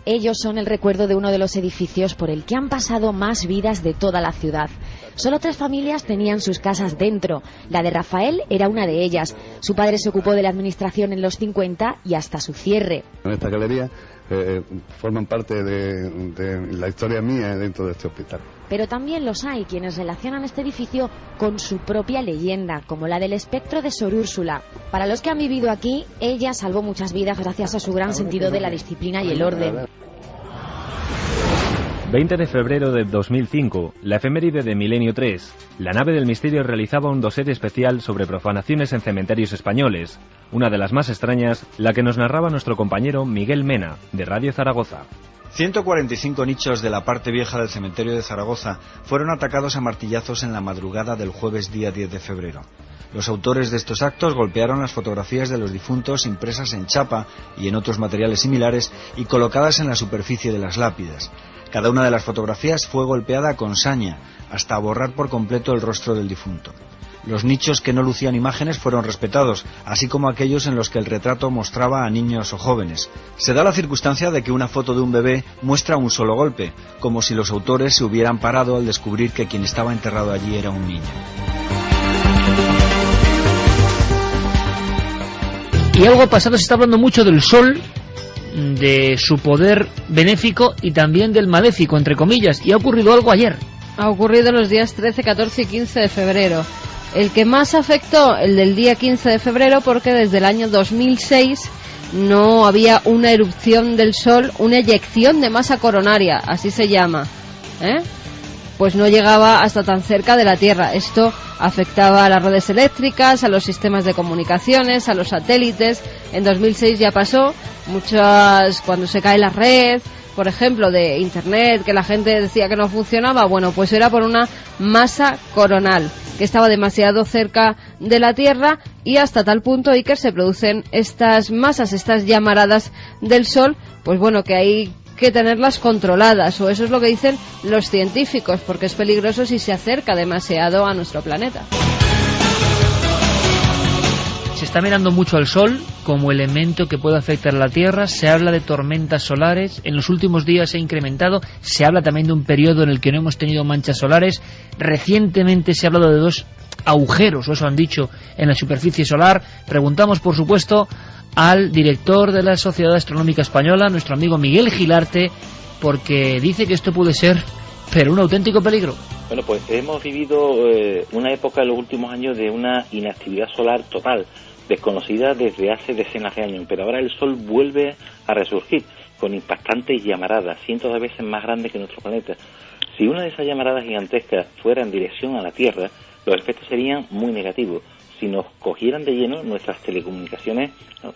Ellos son el recuerdo de uno de los edificios por el que han pasado más vidas de toda la ciudad. Solo 3 familias tenían sus casas dentro. La de Rafael era una de ellas. Su padre se ocupó de la administración en los 50 y hasta su cierre. En esta galería forman parte de la historia mía dentro de este hospital. Pero también los hay quienes relacionan este edificio con su propia leyenda, como la del espectro de Sor Úrsula. Para los que han vivido aquí, ella salvó muchas vidas gracias a su gran sentido de la disciplina y el orden. 20 de febrero de 2005, la efeméride de Milenio 3. La nave del misterio realizaba un dossier especial sobre profanaciones en cementerios españoles. Una de las más extrañas, la que nos narraba nuestro compañero Miguel Mena, de Radio Zaragoza. 145 nichos de la parte vieja del cementerio de Zaragoza fueron atacados a martillazos en la madrugada del jueves día 10 de febrero. Los autores de estos actos golpearon las fotografías de los difuntos impresas en chapa y en otros materiales similares y colocadas en la superficie de las lápidas. Cada una de las fotografías fue golpeada con saña, hasta borrar por completo el rostro del difunto. Los nichos que no lucían imágenes fueron respetados, así como aquellos en los que el retrato mostraba a niños o jóvenes. Se da la circunstancia de que una foto de un bebé muestra un solo golpe, como si los autores se hubieran parado al descubrir que quien estaba enterrado allí era un niño. Y algo pasado, se está hablando mucho del sol, de su poder benéfico y también del maléfico, entre comillas, y ha ocurrido algo ayer. Ha ocurrido los días 13, 14 y 15 de febrero. El que más afectó, el del día 15 de febrero, porque desde el año 2006 no había una erupción del Sol, una eyección de masa coronaria, así se llama, pues no llegaba hasta tan cerca de la Tierra. Esto afectaba a las redes eléctricas, a los sistemas de comunicaciones, a los satélites. En 2006 ya pasó, cuando se cae la red, por ejemplo, de Internet, que la gente decía que no funcionaba, bueno, pues era por una masa coronal, que estaba demasiado cerca de la Tierra, y hasta tal punto, Iker, se producen estas masas, estas llamaradas del Sol, pues bueno, que hay que tenerlas controladas, o eso es lo que dicen los científicos, porque es peligroso si se acerca demasiado a nuestro planeta. Se está mirando mucho al Sol como elemento que puede afectar a la Tierra. Se habla de tormentas solares. En los últimos días se ha incrementado. Se habla también de un periodo en el que no hemos tenido manchas solares. Recientemente se ha hablado de 2 agujeros, o eso han dicho, en la superficie solar. Preguntamos, por supuesto, al director de la Sociedad Astronómica Española, nuestro amigo Miguel Gilarte, porque dice que esto puede ser, pero un auténtico peligro. Bueno, pues hemos vivido una época en los últimos años de una inactividad solar total, desconocida desde hace decenas de años, pero ahora el Sol vuelve a resurgir con impactantes llamaradas, cientos de veces más grandes que nuestro planeta. Si una de esas llamaradas gigantescas fuera en dirección a la Tierra, los efectos serían muy negativos. Si nos cogieran de lleno, nuestras telecomunicaciones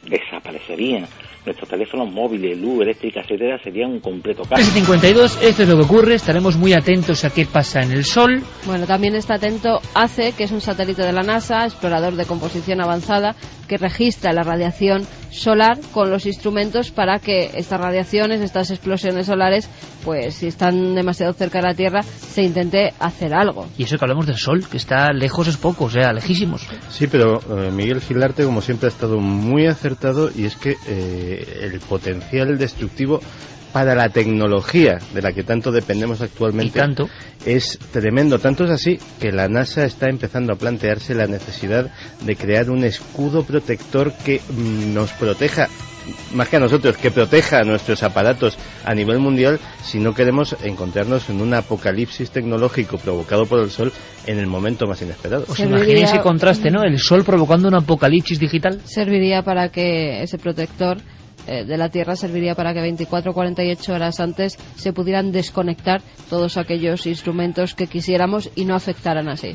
desaparecerían. Nuestros teléfonos móviles, luz eléctrica, etcétera, serían un completo caos. 52, esto es lo que ocurre. Estaremos muy atentos a qué pasa en el Sol. Bueno, también está atento ACE, que es un satélite de la NASA, explorador de composición avanzada, que registra la radiación solar con los instrumentos para que estas radiaciones, estas explosiones solares, pues si están demasiado cerca de la Tierra, se intente hacer algo. Y eso que hablamos del Sol, que está lejos es poco, o sea, lejísimos. Sí, pero Miguel Gilarte, como siempre, ha estado muy acertado, y es que el potencial destructivo para la tecnología de la que tanto dependemos actualmente es tremendo. Tanto es así que la NASA está empezando a plantearse la necesidad de crear un escudo protector que nos proteja, más que a nosotros, que proteja a nuestros aparatos a nivel mundial si no queremos encontrarnos en un apocalipsis tecnológico provocado por el Sol en el momento más inesperado. ¿Os imagináis ese contraste, no? El Sol provocando un apocalipsis digital. Serviría para que ese protector de la Tierra serviría para que 24 o 48 horas antes se pudieran desconectar todos aquellos instrumentos que quisiéramos y no afectaran así.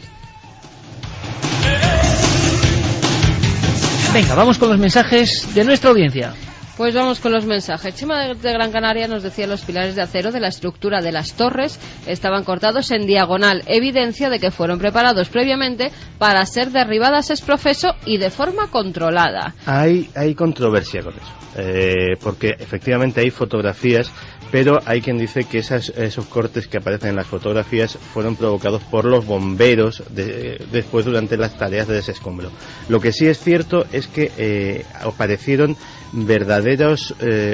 Venga, vamos con los mensajes de nuestra audiencia. Pues vamos con los mensajes. Chema de Gran Canaria nos decía: los pilares de acero de la estructura de las torres estaban cortados en diagonal, evidencia de que fueron preparados previamente para ser derribadas ex profeso y de forma controlada. Hay controversia con eso, porque efectivamente hay fotografías, pero hay quien dice que esos cortes que aparecen en las fotografías fueron provocados por los bomberos después durante las tareas de desescombro. Lo que sí es cierto es que aparecieron verdaderos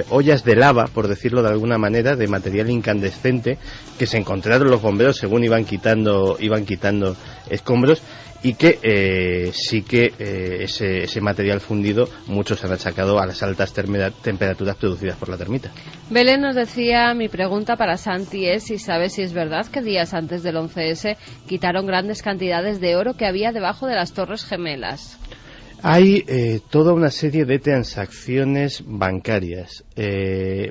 ollas de lava, por decirlo de alguna manera, de material incandescente que se encontraron los bomberos según iban quitando escombros, y que sí que ese material fundido muchos han achacado a las altas temperaturas producidas por la termita. Belén nos decía: mi pregunta para Santi es si sabe si es verdad que días antes del 11S quitaron grandes cantidades de oro que había debajo de las Torres Gemelas. Hay toda una serie de transacciones bancarias,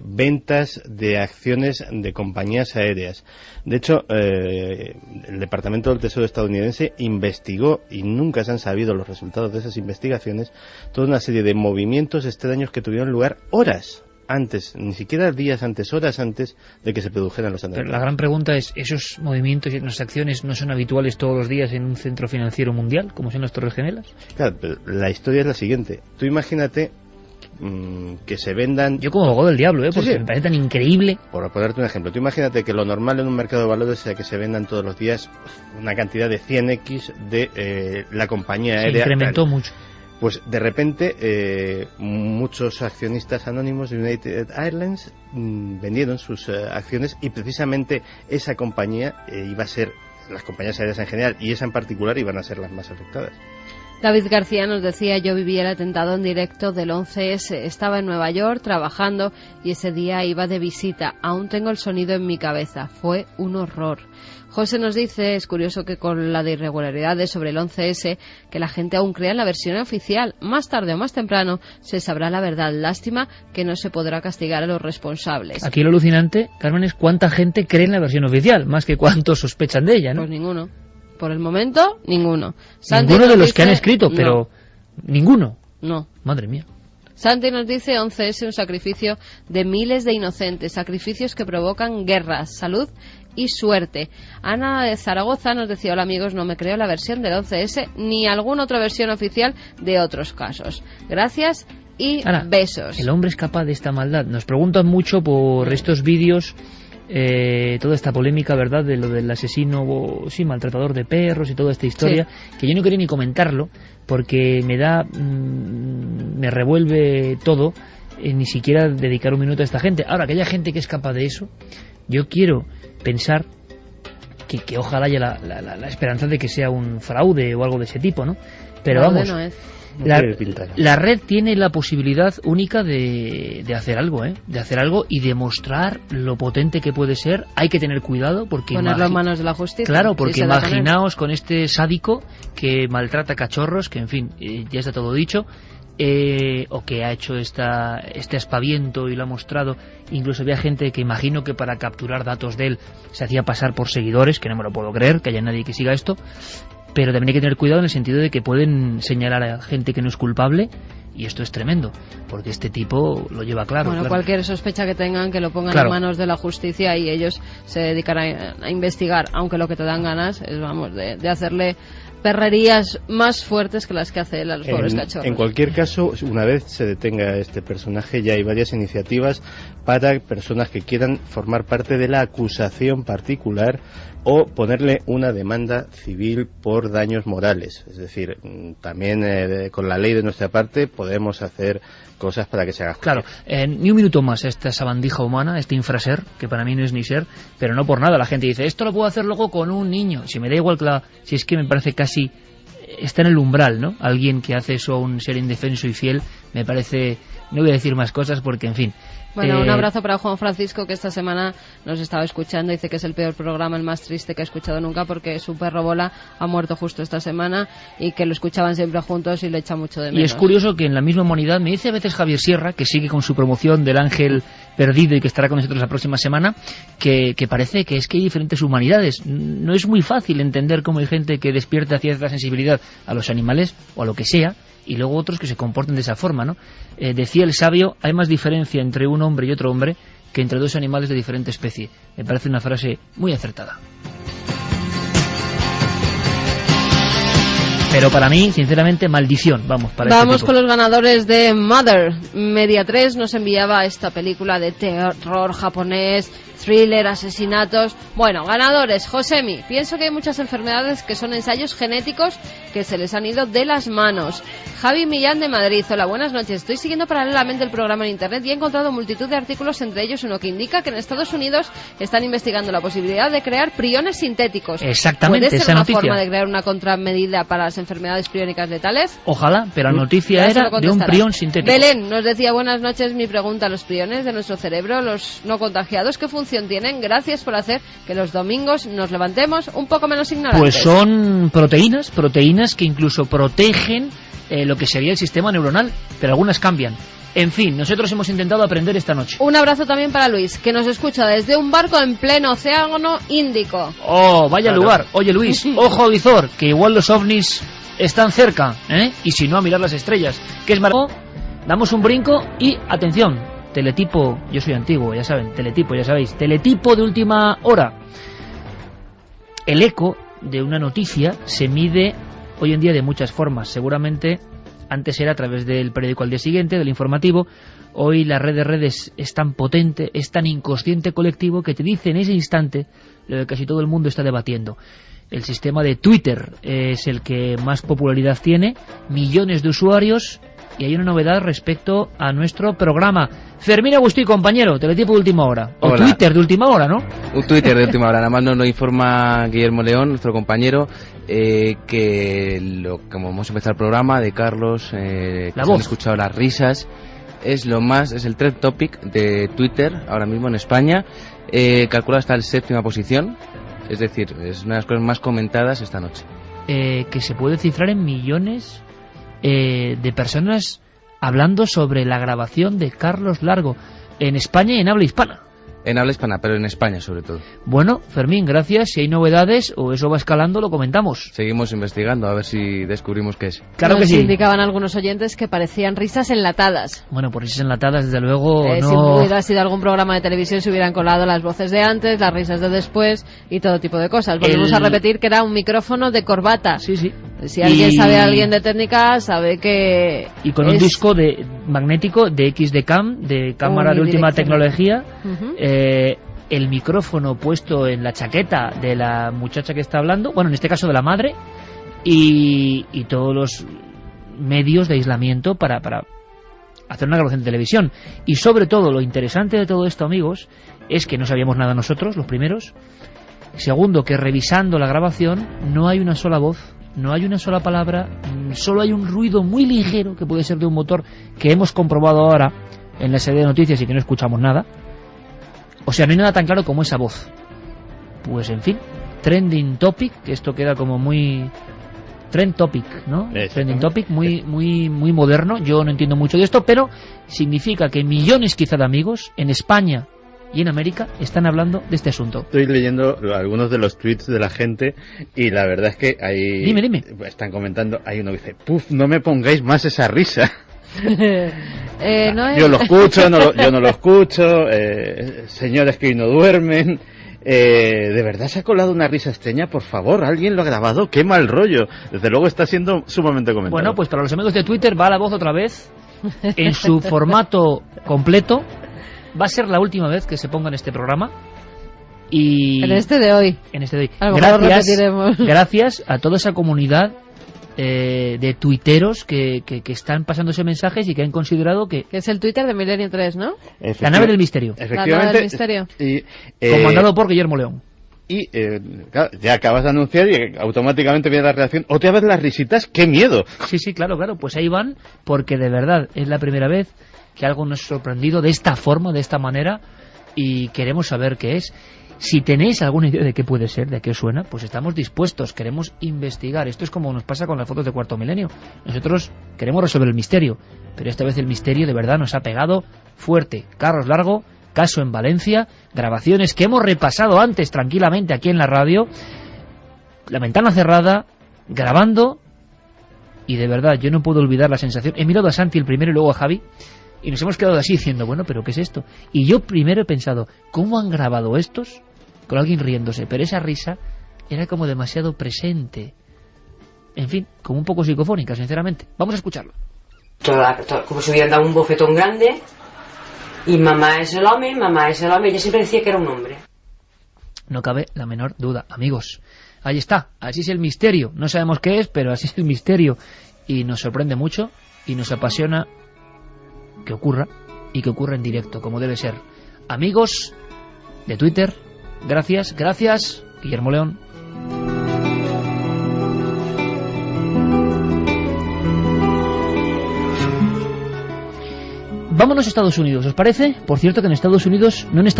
ventas de acciones de compañías aéreas. De hecho, el Departamento del Tesoro estadounidense investigó, y nunca se han sabido los resultados de esas investigaciones, toda una serie de movimientos extraños que tuvieron lugar horas antes, ni siquiera días antes, horas antes de que se produjeran los atentados. Pero la gran pregunta es: ¿esos movimientos y transacciones no son habituales todos los días en un centro financiero mundial, como son las Torres Gemelas? Claro, pero la historia es la siguiente. Tú imagínate que se vendan... Yo como abogado del diablo, porque sí, me parece tan increíble. Por ponerte un ejemplo, tú imagínate que lo normal en un mercado de valores sea que se vendan todos los días una cantidad de 100x de la compañía aérea. Se incrementó mucho. Pues de repente muchos accionistas anónimos de United Airlines vendieron sus acciones, y precisamente esa compañía iba a ser, las compañías aéreas en general y esa en particular, iban a ser las más afectadas. David García nos decía: yo viví el atentado en directo del 11S, estaba en Nueva York trabajando y ese día iba de visita, aún tengo el sonido en mi cabeza, fue un horror. José nos dice: es curioso que con la de irregularidades sobre el 11S, que la gente aún crea en la versión oficial, más tarde o más temprano se sabrá la verdad, lástima que no se podrá castigar a los responsables. Aquí lo alucinante, Carmen, es cuánta gente cree en la versión oficial, más que cuántos sospechan de ella, ¿no? Pues ninguno. Por el momento, ninguno. Ninguno de los que han escrito, pero ninguno. No. Madre mía. Santi nos dice: 11S, un sacrificio de miles de inocentes, sacrificios que provocan guerras, salud y suerte. Ana de Zaragoza nos decía: hola amigos, no me creo la versión del 11S ni alguna otra versión oficial de otros casos. Gracias y Ana, besos. El hombre es capaz de esta maldad. Nos preguntan mucho por estos vídeos, toda esta polémica, ¿verdad?, de lo del asesino, maltratador de perros y toda esta historia, sí, que yo no quería ni comentarlo porque me revuelve todo, ni siquiera dedicar un minuto a esta gente. Ahora, que haya gente que es capaz de eso, yo quiero pensar que ojalá haya la esperanza de que sea un fraude o algo de ese tipo, ¿no? Pero vamos, no es. La red tiene la posibilidad única de hacer algo, de hacer algo y demostrar lo potente que puede ser. Hay que tener cuidado porque ponerlo en manos de la justicia. Claro, porque imaginaos con este sádico que maltrata cachorros, que en fin, ya está todo dicho, o que ha hecho este aspaviento y lo ha mostrado. Incluso había gente que imagino que para capturar datos de él se hacía pasar por seguidores, que no me lo puedo creer, que haya nadie que siga esto. pero también hay que tener cuidado en el sentido de que pueden señalar a gente que no es culpable, y esto es tremendo, porque este tipo lo lleva claro. Bueno, cualquier sospecha que tengan, que lo pongan en manos de la justicia y ellos se dedicarán a investigar, aunque lo que te dan ganas es, de hacerle perrerías más fuertes que las que hace él a los pobres cachorros. En cualquier caso, una vez se detenga a este personaje, ya hay varias iniciativas para personas que quieran formar parte de la acusación particular o ponerle una demanda civil por daños morales. Es decir, también con la ley de nuestra parte podemos hacer cosas para que se haga justicia. Claro, ni un minuto más esta sabandija humana, este infraser, que para mí no es ni ser, pero no por nada la gente dice, esto lo puedo hacer luego con un niño. Si me da igual si es que me parece casi está en el umbral, ¿no? Alguien que hace eso a un ser indefenso y fiel, me parece, no voy a decir más cosas porque, en fin. Bueno, un abrazo para Juan Francisco, que esta semana nos estaba escuchando. Dice que es el peor programa, el más triste que ha escuchado nunca, porque su perro Bola ha muerto justo esta semana y que lo escuchaban siempre juntos y le echa mucho de menos. Y es curioso que en la misma humanidad, me dice a veces Javier Sierra, que sigue con su promoción del Ángel Perdido y que estará con nosotros la próxima semana, que parece que es que hay diferentes humanidades. No es muy fácil entender cómo hay gente que despierta cierta sensibilidad a los animales o a lo que sea, y luego otros que se comporten de esa forma, ¿no? Decía el sabio, hay más diferencia entre un hombre y otro hombre que entre dos animales de diferente especie. Me parece una frase muy acertada. Pero para mí, sinceramente, maldición. Vamos con los ganadores de Mother. Media 3 nos enviaba esta película de terror japonés, thriller, asesinatos. Bueno, ganadores, Josemi. Pienso que hay muchas enfermedades que son ensayos genéticos que se les han ido de las manos. Javi Millán de Madrid. Hola, buenas noches. Estoy siguiendo paralelamente el programa en internet y he encontrado multitud de artículos, entre ellos uno que indica que en Estados Unidos están investigando la posibilidad de crear priones sintéticos. Exactamente, ¿Puede ser esa una noticia. Forma de crear una contramedida para las enfermedades priónicas letales? Ojalá, pero la noticia era de un prión sintético. Belén nos decía, buenas noches, mi pregunta, los priones de nuestro cerebro, los no contagiados, ¿qué función tienen? Gracias por hacer que los domingos nos levantemos un poco menos ignorantes. Pues son proteínas que incluso protegen lo que sería el sistema neuronal, pero algunas cambian. En fin, nosotros hemos intentado aprender esta noche. Un abrazo también para Luis, que nos escucha desde un barco en pleno océano Índico. Oh, vaya lugar. Oye, Luis, ojo visor, que igual los ovnis están cerca, ¿eh? Y si no, a mirar las estrellas, que es maravilloso. Damos un brinco y, atención, teletipo, yo soy antiguo, ya saben, teletipo, ya sabéis, teletipo de última hora. El eco de una noticia se mide hoy en día de muchas formas. Seguramente antes era a través del periódico Al Día Siguiente, del informativo. Hoy la red de redes es tan potente, es tan inconsciente colectivo, que te dice en ese instante lo que casi todo el mundo está debatiendo. El sistema de Twitter es el que más popularidad tiene, millones de usuarios, y hay una novedad respecto a nuestro programa. Fermín Agustí, compañero, teletipo de última hora. O Hola. Twitter de última hora, ¿no? Un Twitter de última hora. Nada más nos lo informa Guillermo León, nuestro compañero, como hemos empezado el programa de Carlos, que se han escuchado las risas, es el trend topic de Twitter ahora mismo en España. Calcula hasta la 7ª posición, es decir, es una de las cosas más comentadas esta noche. Que se puede cifrar en millones de personas hablando sobre la grabación de Carlos Largo en España y en habla hispana. En habla hispana, pero en España sobre todo. Bueno, Fermín, gracias. Si hay novedades o eso va escalando, lo comentamos. Seguimos investigando a ver si descubrimos qué es. Claro que sí. Nos indicaban algunos oyentes que parecían risas enlatadas. Bueno, por risas enlatadas, desde luego, no... Si hubiera sido algún programa de televisión, se hubieran colado las voces de antes, las risas de después y todo tipo de cosas. Volvemos a repetir que era un micrófono de corbata. Sí, sí. Si alguien de técnica, sabe que... Y con un disco de magnético de XD-Cam, de cámara de última tecnología, el micrófono puesto en la chaqueta de la muchacha que está hablando, bueno, en este caso de la madre, y todos los medios de aislamiento para hacer una grabación de televisión. Y sobre todo, lo interesante de todo esto, amigos, es que no sabíamos nada nosotros, los primeros. Segundo, que revisando la grabación no hay una sola voz, no hay una sola palabra, solo hay un ruido muy ligero que puede ser de un motor, que hemos comprobado ahora en la serie de noticias y que no escuchamos nada. O sea, no hay nada tan claro como esa voz. Pues en fin, trending topic, que esto queda como muy... Trend topic, ¿no? Trending topic, muy moderno. Yo no entiendo mucho de esto, pero significa que millones quizá de amigos en España y en América están hablando de este asunto. Estoy leyendo algunos de los tweets de la gente y la verdad es que hay... Dime. Están comentando, hay uno que dice, puf, no me pongáis más esa risa. Yo lo escucho, yo no lo escucho, señores que hoy no duermen... ¿de verdad se ha colado una risa extraña? Por favor, ¿alguien lo ha grabado? ¡Qué mal rollo! Desde luego está siendo sumamente comentado. Bueno, pues para los amigos de Twitter va la voz otra vez, en su formato completo. Va a ser la última vez que se ponga en este programa. Y en este de hoy. Gracias a toda esa comunidad de tuiteros que están pasándose mensajes y que han considerado que es el Twitter de Milenio 3, ¿no? La nave del misterio. Efectivamente. La nave del misterio. Comandado por Guillermo León. Y claro, ya acabas de anunciar y automáticamente viene la reacción. Otra vez las risitas, ¡qué miedo! Sí, claro. Pues ahí van, porque de verdad es la primera vez que algo nos ha sorprendido de esta forma, de esta manera, y queremos saber qué es. Si tenéis alguna idea de qué puede ser, de qué os suena, pues estamos dispuestos, queremos investigar. Esto es como nos pasa con las fotos de Cuarto Milenio. Nosotros queremos resolver el misterio, pero esta vez el misterio de verdad nos ha pegado fuerte. Carlos Largo, caso en Valencia, grabaciones que hemos repasado antes tranquilamente aquí en la radio, la ventana cerrada, grabando, y de verdad yo no puedo olvidar la sensación. He mirado a Santi el primero y luego a Javi, y nos hemos quedado así diciendo, bueno, ¿pero qué es esto? Y yo primero he pensado, ¿cómo han grabado estos? Con alguien riéndose, pero esa risa era como demasiado presente. En fin, como un poco psicofónica, sinceramente. Vamos a escucharlo. Como si hubieran dado un bofetón grande, y mamá es el hombre, ella siempre decía que era un hombre. No cabe la menor duda, amigos. Ahí está, así es el misterio. No sabemos qué es, pero así es el misterio. Y nos sorprende mucho, y nos apasiona que ocurra, y que ocurra en directo, como debe ser. Amigos de Twitter, gracias, Guillermo León. Vámonos a Estados Unidos, ¿os parece? Por cierto que en Estados Unidos, no sé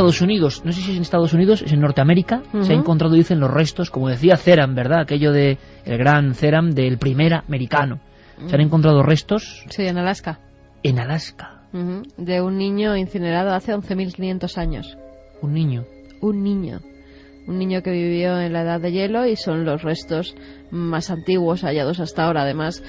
si es en Estados Unidos, es en Norteamérica, se ha encontrado, dicen, los restos, como decía Ceram, ¿verdad? Aquello de el gran Ceram del primer americano. Se han encontrado restos. Sí, en Alaska. En Alaska. De un niño incinerado hace 11.500 años. Un niño que vivió en la edad de hielo, y son los restos más antiguos hallados hasta ahora. Además,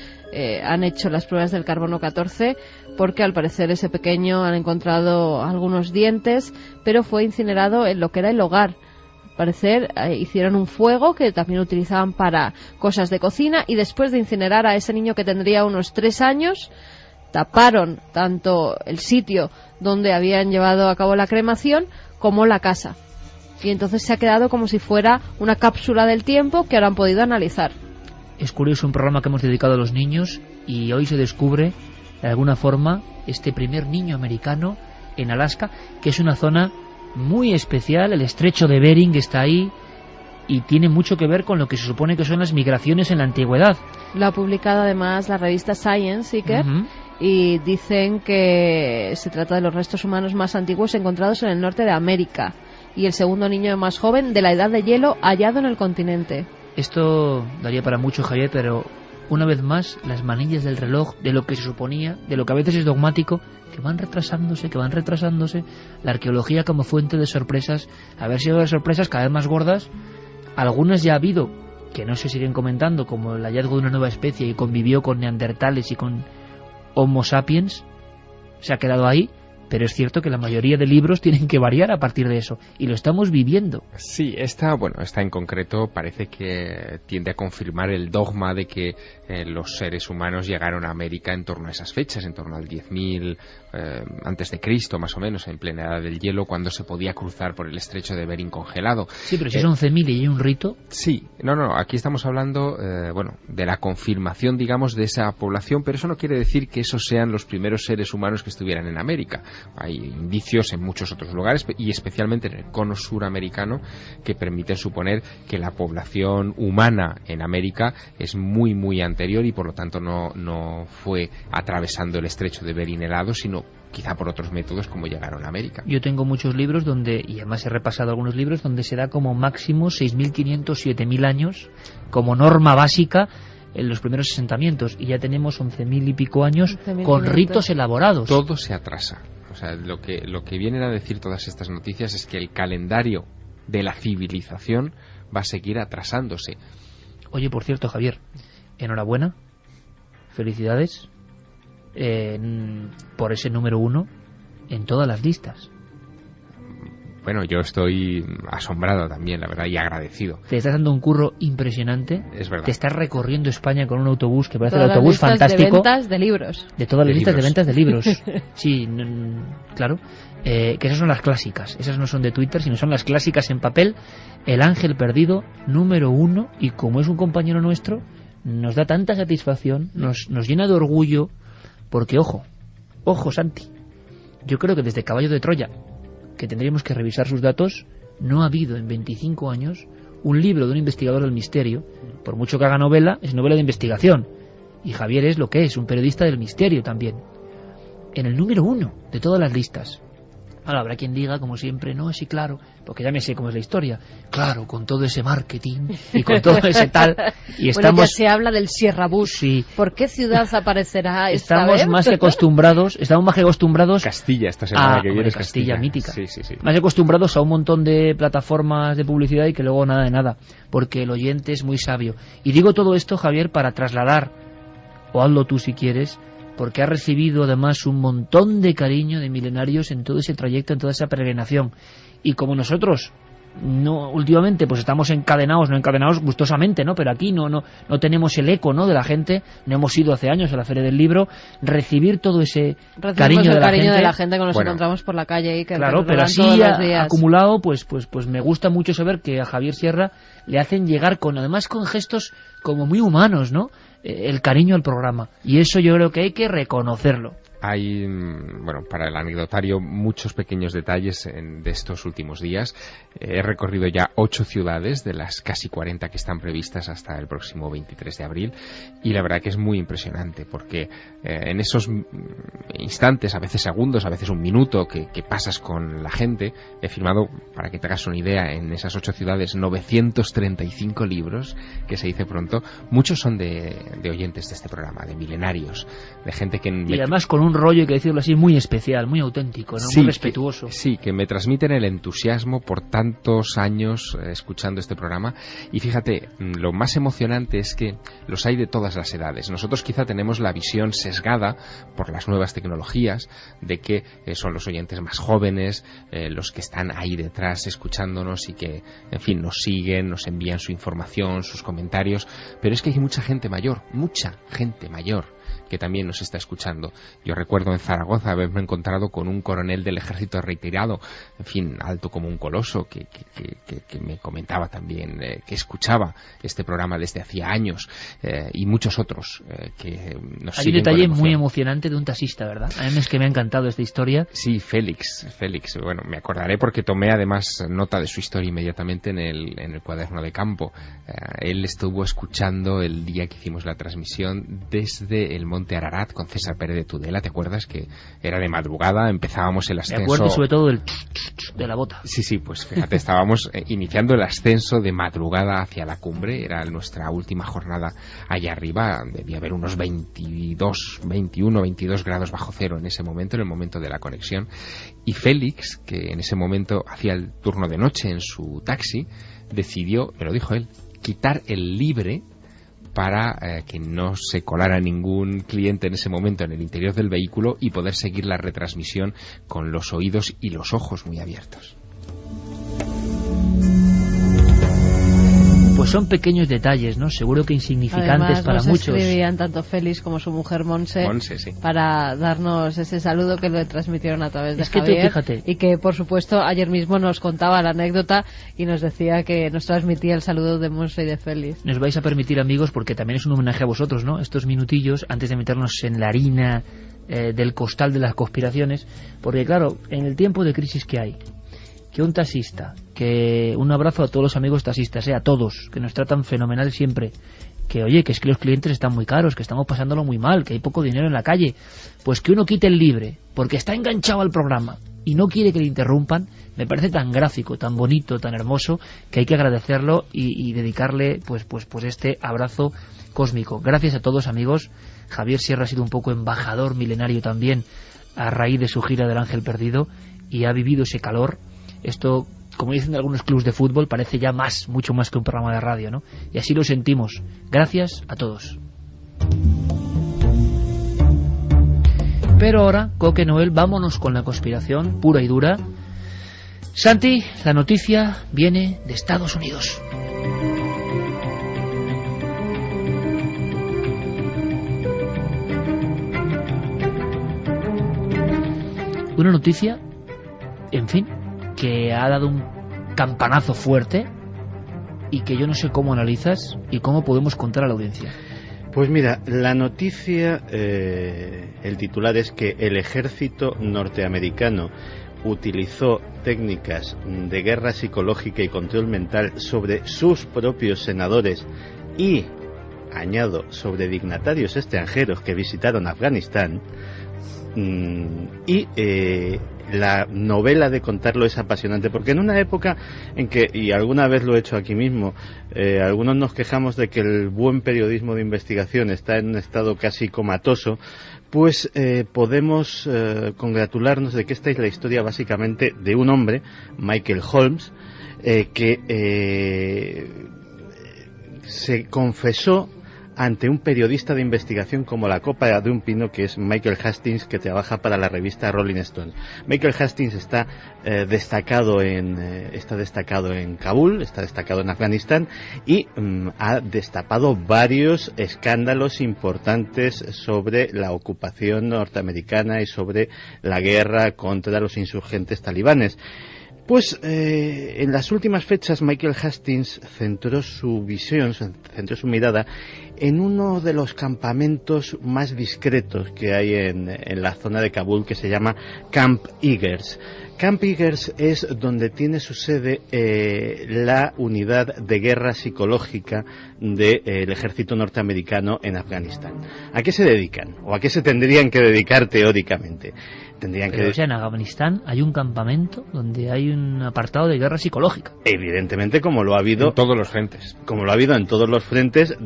han hecho las pruebas del carbono 14 porque al parecer ese pequeño han encontrado algunos dientes, pero fue incinerado en lo que era el hogar. Al parecer hicieron un fuego que también utilizaban para cosas de cocina, y después de incinerar a ese niño que tendría unos 3 años, taparon tanto el sitio donde habían llevado a cabo la cremación como la casa. Y entonces se ha quedado como si fuera una cápsula del tiempo que ahora han podido analizar. Es curioso, un programa que hemos dedicado a los niños, y hoy se descubre de alguna forma este primer niño americano en Alaska, que es una zona muy especial. El estrecho de Bering está ahí y tiene mucho que ver con lo que se supone que son las migraciones en la antigüedad. Lo ha publicado además la revista Science Seeker. Y dicen que se trata de los restos humanos más antiguos encontrados en el norte de América, y el segundo niño más joven de la edad de hielo hallado en el continente. Esto daría para mucho, Javier, pero una vez más las manillas del reloj, de lo que se suponía, de lo que a veces es dogmático, que van retrasándose, la arqueología como fuente de sorpresas, a ver si hay sorpresas cada vez más gordas. Algunas ya ha habido, que no se siguen comentando, como el hallazgo de una nueva especie que convivió con neandertales y con Homo sapiens, se ha quedado ahí, pero es cierto que la mayoría de libros tienen que variar a partir de eso, y lo estamos viviendo. Sí, esta en concreto parece que tiende a confirmar el dogma de que los seres humanos llegaron a América en torno a esas fechas, en torno al 10.000 antes de Cristo, más o menos, en plena edad del hielo, cuando se podía cruzar por el estrecho de Bering congelado. Sí, pero si son 11.000 y hay un rito... Sí, no, aquí estamos hablando, de la confirmación, digamos, de esa población, pero eso no quiere decir que esos sean los primeros seres humanos que estuvieran en América. Hay indicios en muchos otros lugares, y especialmente en el cono suramericano, que permiten suponer que la población humana en América es muy, muy anterior, y por lo tanto no fue atravesando el estrecho de Bering helado, sino quizá por otros métodos como llegaron a América. Yo tengo muchos libros donde, y además he repasado algunos libros, donde se da como máximo 6.500, 7.000 años como norma básica en los primeros asentamientos, y ya tenemos 11.000 y pico años con ritos elaborados. Todo se atrasa. O sea, lo que vienen a decir todas estas noticias es que el calendario de la civilización va a seguir atrasándose. Oye, por cierto, Javier, enhorabuena, felicidades por ese número 1 en todas las listas. Bueno, yo estoy asombrado también, la verdad, y agradecido. Te estás dando un curro impresionante. Es verdad. Te estás recorriendo España con un autobús que parece todas el autobús las listas fantástico. De ventas de libros. De todas las listas de ventas de libros. Sí, claro. Que esas son las clásicas. Esas no son de Twitter, sino son las clásicas en papel. El ángel perdido, número 1, y como es un compañero nuestro, nos da tanta satisfacción, nos llena de orgullo, porque ojo, Santi, yo creo que desde Caballo de Troya, que tendríamos que revisar sus datos, no ha habido en 25 años un libro de un investigador del misterio. Por mucho que haga novela, es novela de investigación, y Javier es lo que es, un periodista del misterio también, en el número 1 de todas las listas. Ahora habrá quien diga, como siempre, no, sí, claro, porque ya me sé cómo es la historia, claro, con todo ese marketing y con todo ese tal, y estamos... Bueno, ya se habla del Sierra Bus. Sí. ¿Por qué ciudad aparecerá esta estamos vez? más que acostumbrados Castilla, esta semana que viene es Castilla mítica. Sí. Más acostumbrados a un montón de plataformas de publicidad y que luego nada de nada, porque el oyente es muy sabio. Y digo todo esto, Javier, para trasladar, o hazlo tú si quieres, porque ha recibido además un montón de cariño de milenarios en todo ese trayecto, en toda esa peregrinación. Y como nosotros no últimamente pues estamos no encadenados gustosamente, ¿no? Pero aquí no tenemos el eco, ¿no?, de la gente, no hemos ido hace años a la Feria del Libro, recibir todo ese cariño de la gente que nos encontramos por la calle y que claro, pero así acumulado, pues me gusta mucho saber que a Javier Sierra le hacen llegar además con gestos como muy humanos, ¿no?, el cariño al programa, y eso yo creo que hay que reconocerlo. Hay, para el anecdotario, muchos pequeños detalles de estos últimos días. He recorrido ya 8 ciudades de las casi 40 que están previstas hasta el próximo 23 de abril, y la verdad que es muy impresionante, porque en esos instantes, a veces segundos, a veces un minuto que pasas con la gente, he firmado, para que te hagas una idea, en esas 8 ciudades 935 libros, que se dice pronto. Muchos son de oyentes de este programa, de milenarios, de gente que... Y además con un rollo, hay que decirlo así, muy especial, muy auténtico, ¿no? Sí, muy respetuoso. Que me transmiten el entusiasmo por tantos años escuchando este programa. Y fíjate, lo más emocionante es que los hay de todas las edades. Nosotros quizá tenemos la visión sesgada por las nuevas tecnologías de que son los oyentes más jóvenes, los que están ahí detrás escuchándonos y que, en fin, nos siguen, nos envían su información, sus comentarios. Pero es que hay mucha gente mayor que también nos está escuchando. Yo recuerdo en Zaragoza haberme encontrado con un coronel del ejército retirado, en fin, alto como un coloso, que me comentaba también que escuchaba este programa desde hacía años, y muchos otros que nos siguen. Hay un detalle muy emocionante de un taxista, ¿verdad? A mí es que me ha encantado esta historia. Sí, Félix, bueno, me acordaré porque tomé además nota de su historia inmediatamente en el cuaderno de campo. Él estuvo escuchando el día que hicimos la transmisión desde el Monte Ararat con César Pérez de Tudela. ¿Te acuerdas que era de madrugada? Empezábamos el ascenso. Me acuerdo sobre todo de la bota. Sí, pues fíjate, estábamos iniciando el ascenso de madrugada hacia la cumbre. Era nuestra última jornada allá arriba. Debía haber unos 22 grados bajo cero en ese momento, en el momento de la conexión. Y Félix, que en ese momento hacía el turno de noche en su taxi, decidió, me lo dijo él, quitar el libre para que no se colara ningún cliente en ese momento en el interior del vehículo y poder seguir la retransmisión con los oídos y los ojos muy abiertos. Pues son pequeños detalles, ¿no? Seguro que insignificantes. Además, para muchos. Escribían tanto Félix como su mujer Monse, sí, para darnos ese saludo que lo transmitieron a través de Javier. Es que tú, fíjate. Y que, por supuesto, ayer mismo nos contaba la anécdota y nos decía que nos transmitía el saludo de Monse y de Félix. Nos vais a permitir, amigos, porque también es un homenaje a vosotros, ¿no? Estos minutillos antes de meternos en la harina del costal de las conspiraciones, porque claro, en el tiempo de crisis que hay, que un taxista, que un abrazo a todos los amigos taxistas, a todos, que nos tratan fenomenal siempre, que oye, que es que los clientes están muy caros, que estamos pasándolo muy mal, que hay poco dinero en la calle, pues que uno quite el libre, porque está enganchado al programa y no quiere que le interrumpan, me parece tan gráfico, tan bonito, tan hermoso, que hay que agradecerlo y dedicarle pues este abrazo cósmico. Gracias a todos, amigos. Javier Sierra ha sido un poco embajador milenario también a raíz de su gira del Ángel Perdido y ha vivido ese calor. Esto, como dicen algunos clubes de fútbol, parece ya mucho más que un programa de radio, ¿no? Y así lo sentimos. Gracias a todos. Pero ahora, Coque Noel, vámonos con la conspiración pura y dura. Santi, la noticia viene de Estados Unidos. Una noticia, en fin, que ha dado un campanazo fuerte y que yo no sé cómo analizas y cómo podemos contar a la audiencia. Pues mira, la noticia, el titular es que el ejército norteamericano utilizó técnicas de guerra psicológica y control mental sobre sus propios senadores y, añado, sobre dignatarios extranjeros que visitaron Afganistán. Y la novela de contarlo es apasionante, porque en una época en que, y alguna vez lo he hecho aquí mismo, algunos nos quejamos de que el buen periodismo de investigación está en un estado casi comatoso, pues podemos congratularnos de que esta es la historia básicamente de un hombre, Michael Holmes, que se confesó ante un periodista de investigación como la copa de un pino, que es Michael Hastings, que trabaja para la revista Rolling Stone. Michael Hastings está destacado en Kabul, está destacado en Afganistán y ha destapado varios escándalos importantes sobre la ocupación norteamericana y sobre la guerra contra los insurgentes talibanes. Pues en las últimas fechas Michael Hastings centró su mirada en uno de los campamentos más discretos que hay en la zona de Kabul, que se llama Camp Eagers. Camp Eagers es donde tiene su sede la unidad de guerra psicológica del ejército norteamericano en Afganistán. ¿A qué se dedican? ¿O a qué se tendrían que dedicar teóricamente? O sea, en Afganistán hay un campamento donde hay un apartado de guerra psicológica. Evidentemente, como lo ha habido en todos los frentes. Como lo ha habido en todos los frentes,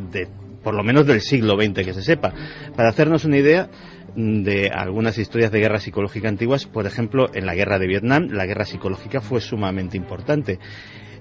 por lo menos del siglo XX, que se sepa. Para hacernos una idea de algunas historias de guerra psicológica antiguas, por ejemplo, en la guerra de Vietnam, la guerra psicológica fue sumamente importante.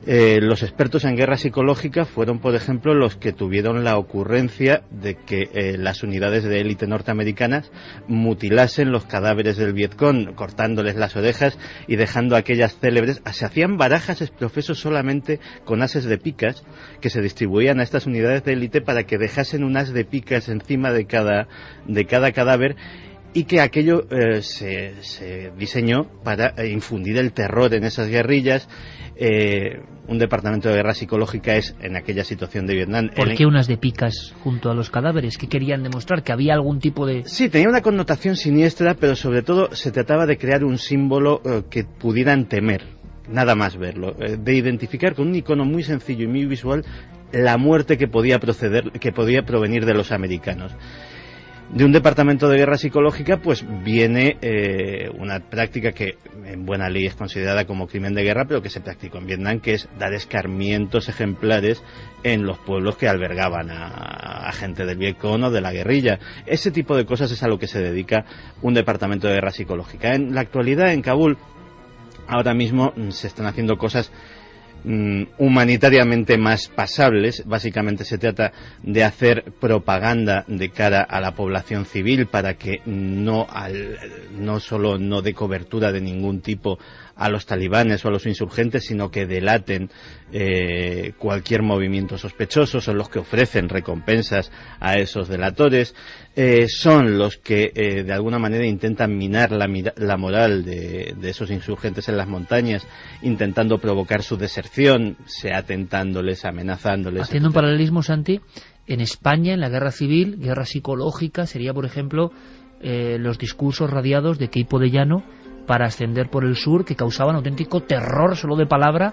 Los expertos en guerra psicológica fueron, por ejemplo, los que tuvieron la ocurrencia de que las unidades de élite norteamericanas mutilasen los cadáveres del Vietcong, cortándoles las orejas y dejando aquellas célebres. Se hacían barajas exprofesos solamente con ases de picas que se distribuían a estas unidades de élite para que dejasen un as de picas encima de cada cadáver, y que aquello se diseñó para infundir el terror en esas guerrillas. Un departamento de guerra psicológica es en aquella situación de Vietnam. ¿Por qué unas de picas junto a los cadáveres? ¿Qué querían demostrar? ¿Que había algún tipo de...? Sí, tenía una connotación siniestra, pero sobre todo se trataba de crear un símbolo que pudieran temer, nada más verlo, de identificar con un icono muy sencillo y muy visual la muerte que podía provenir de los americanos. De un departamento de guerra psicológica pues viene una práctica que en buena ley es considerada como crimen de guerra, pero que se practicó en Vietnam, que es dar escarmientos ejemplares en los pueblos que albergaban a gente del Vietcong o de la guerrilla. Ese tipo de cosas es a lo que se dedica un departamento de guerra psicológica. En la actualidad, en Kabul, ahora mismo se están haciendo cosas humanitariamente más pasables. Básicamente se trata de hacer propaganda de cara a la población civil para que no solo no dé cobertura de ningún tipo a los talibanes o a los insurgentes, sino que delaten cualquier movimiento sospechoso. Son los que ofrecen recompensas a esos delatores, son los que de alguna manera intentan minar la moral de esos insurgentes en las montañas, intentando provocar su deserción, sea tentándoles, amenazándoles. Haciendo un paralelismo, Santi, en España, en la guerra civil, guerra psicológica sería, por ejemplo, los discursos radiados de Queipo de Llano para ascender por el sur, que causaban auténtico terror solo de palabra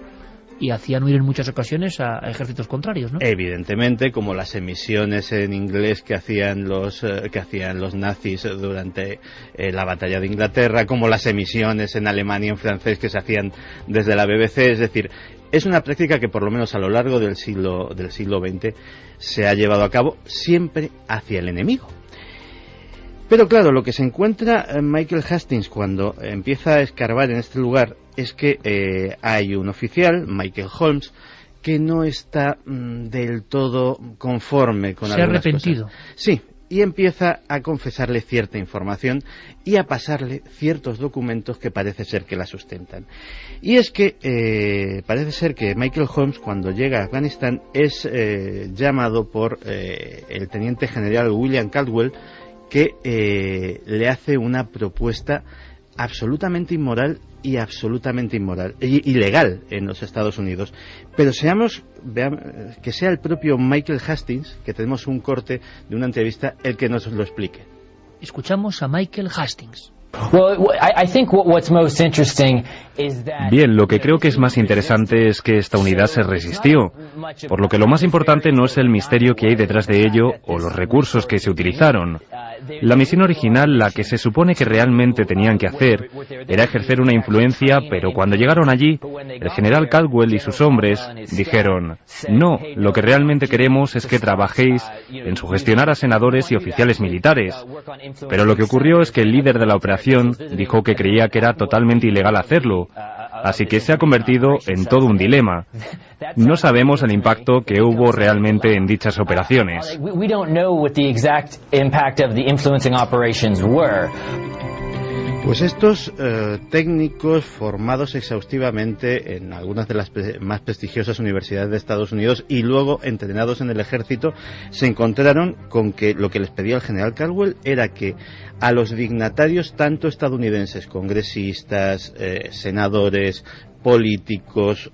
y hacían huir en muchas ocasiones a ejércitos contrarios, ¿no? Evidentemente, como las emisiones en inglés que hacían los nazis durante la batalla de Inglaterra, como las emisiones en alemán y en francés que se hacían desde la BBC. Es decir, es una práctica que por lo menos a lo largo del siglo XX se ha llevado a cabo siempre hacia el enemigo. Pero claro, lo que se encuentra Michael Hastings cuando empieza a escarbar en este lugar es que hay un oficial, Michael Holmes, que no está del todo conforme con algunas cosas. ¿Se ha arrepentido? Sí, y empieza a confesarle cierta información y a pasarle ciertos documentos que parece ser que la sustentan. Y es que parece ser que Michael Holmes, cuando llega a Afganistán, es llamado por el teniente general William Caldwell, que le hace una propuesta absolutamente inmoral y absolutamente ilegal en los Estados Unidos. Pero veamos que sea el propio Michael Hastings, que tenemos un corte de una entrevista, el que nos lo explique. Escuchamos a Michael Hastings. Bien, lo que creo que es más interesante es que esta unidad se resistió, por lo que lo más importante no es el misterio que hay detrás de ello o los recursos que se utilizaron. La misión original, la que se supone que realmente tenían que hacer, era ejercer una influencia, pero cuando llegaron allí, el general Caldwell y sus hombres dijeron: no, lo que realmente queremos es que trabajéis en sugestionar a senadores y oficiales militares. Pero lo que ocurrió es que el líder de la operación dijo que creía que era totalmente ilegal hacerlo, así que se ha convertido en todo un dilema. No sabemos el impacto que hubo realmente en dichas operaciones. Pues estos técnicos formados exhaustivamente en algunas de las más prestigiosas universidades de Estados Unidos y luego entrenados en el ejército, se encontraron con que lo que les pedía el general Caldwell era que a los dignatarios tanto estadounidenses, congresistas, senadores, políticos,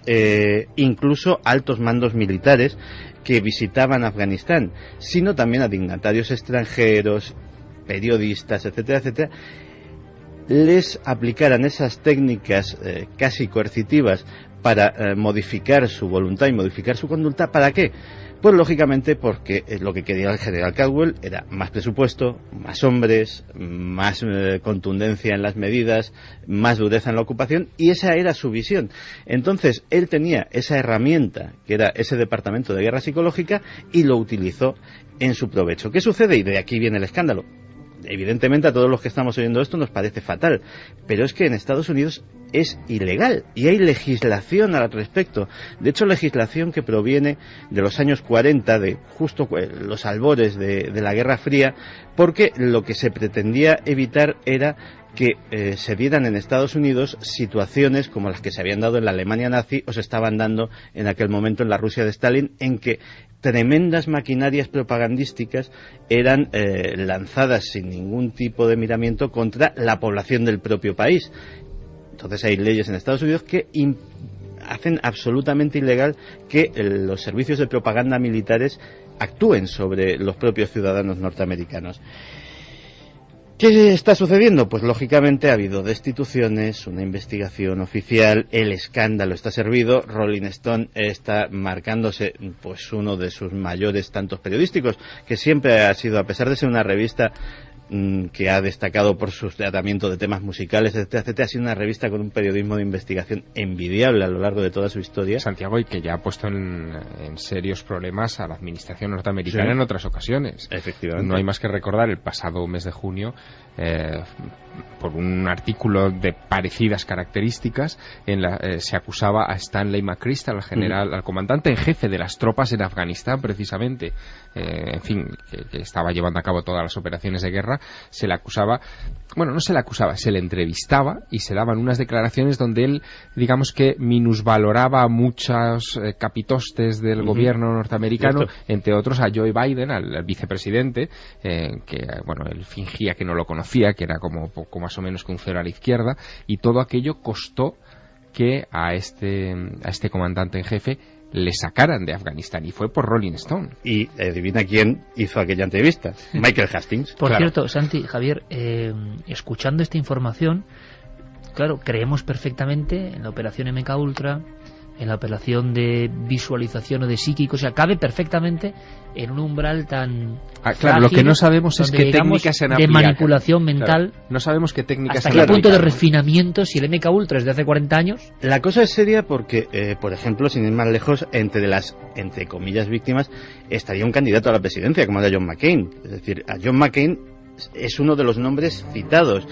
incluso altos mandos militares que visitaban Afganistán, sino también a dignatarios extranjeros, periodistas, etcétera, etcétera, les aplicaran esas técnicas casi coercitivas para modificar su voluntad y modificar su conducta. ¿Para qué? Pues lógicamente porque lo que quería el general Caldwell era más presupuesto, más hombres, más contundencia en las medidas, más dureza en la ocupación, y esa era su visión. Entonces él tenía esa herramienta que era ese departamento de guerra psicológica y lo utilizó en su provecho. ¿Qué sucede? Y de aquí viene el escándalo. Evidentemente a todos los que estamos oyendo esto nos parece fatal, pero es que en Estados Unidos es ilegal y hay legislación al respecto. De hecho, legislación que proviene de los años 40, de justo los albores de la Guerra Fría, porque lo que se pretendía evitar era que se dieran en Estados Unidos situaciones como las que se habían dado en la Alemania nazi o se estaban dando en aquel momento en la Rusia de Stalin, en que tremendas maquinarias propagandísticas eran lanzadas sin ningún tipo de miramiento contra la población del propio país. Entonces hay leyes en Estados Unidos que hacen absolutamente ilegal que los servicios de propaganda militares actúen sobre los propios ciudadanos norteamericanos. ¿Qué está sucediendo? Pues lógicamente ha habido destituciones, una investigación oficial, el escándalo está servido, Rolling Stone está marcándose pues uno de sus mayores tantos periodísticos, que siempre ha sido, a pesar de ser una revista que ha destacado por su tratamiento de temas musicales, etcétera, etcétera, ha sido una revista con un periodismo de investigación envidiable a lo largo de toda su historia. Santiago, y que ya ha puesto en serios problemas a la administración norteamericana en otras ocasiones. Efectivamente. No hay más que recordar el pasado mes de junio, por un artículo de parecidas características, se acusaba a Stanley McChrystal, al general, al comandante en jefe de las tropas en Afganistán, precisamente, en fin, que estaba llevando a cabo todas las operaciones de guerra. Se le acusaba, bueno, no se le acusaba, se le entrevistaba y se daban unas declaraciones donde él, digamos que minusvaloraba muchos capitostes del gobierno norteamericano, entre otros a Joe Biden, al vicepresidente, que, bueno, él fingía que no lo conocía, que era como poco más o menos que un cero a la izquierda, y todo aquello costó que a este comandante en jefe le sacaran de Afganistán, y fue por Rolling Stone. Y adivina quién hizo aquella entrevista: Michael Hastings. Por cierto, Santi, Javier, escuchando esta información, claro, creemos perfectamente en la operación MK Ultra, en la operación de visualización o de psíquico, o sea, cabe perfectamente en un umbral tan claro, frágil, lo que no sabemos es qué técnicas se han aplicado. De manipulación mental. Claro, no sabemos qué técnicas hasta qué punto de refinamiento, si el MK Ultra es de hace 40 años. La cosa es seria porque, por ejemplo, sin ir más lejos, entre las, entre comillas, víctimas, estaría un candidato a la presidencia, como era John McCain. Es decir, a John McCain es uno de los nombres citados.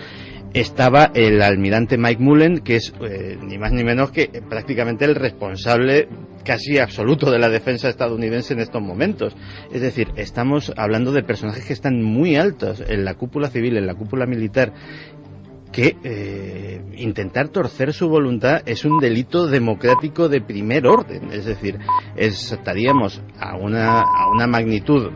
Estaba el almirante Mike Mullen, que es ni más ni menos que prácticamente el responsable casi absoluto de la defensa estadounidense en estos momentos. Es decir, estamos hablando de personajes que están muy altos en la cúpula civil, en la cúpula militar, que intentar torcer su voluntad es un delito democrático de primer orden. Es decir, estaríamos a una magnitud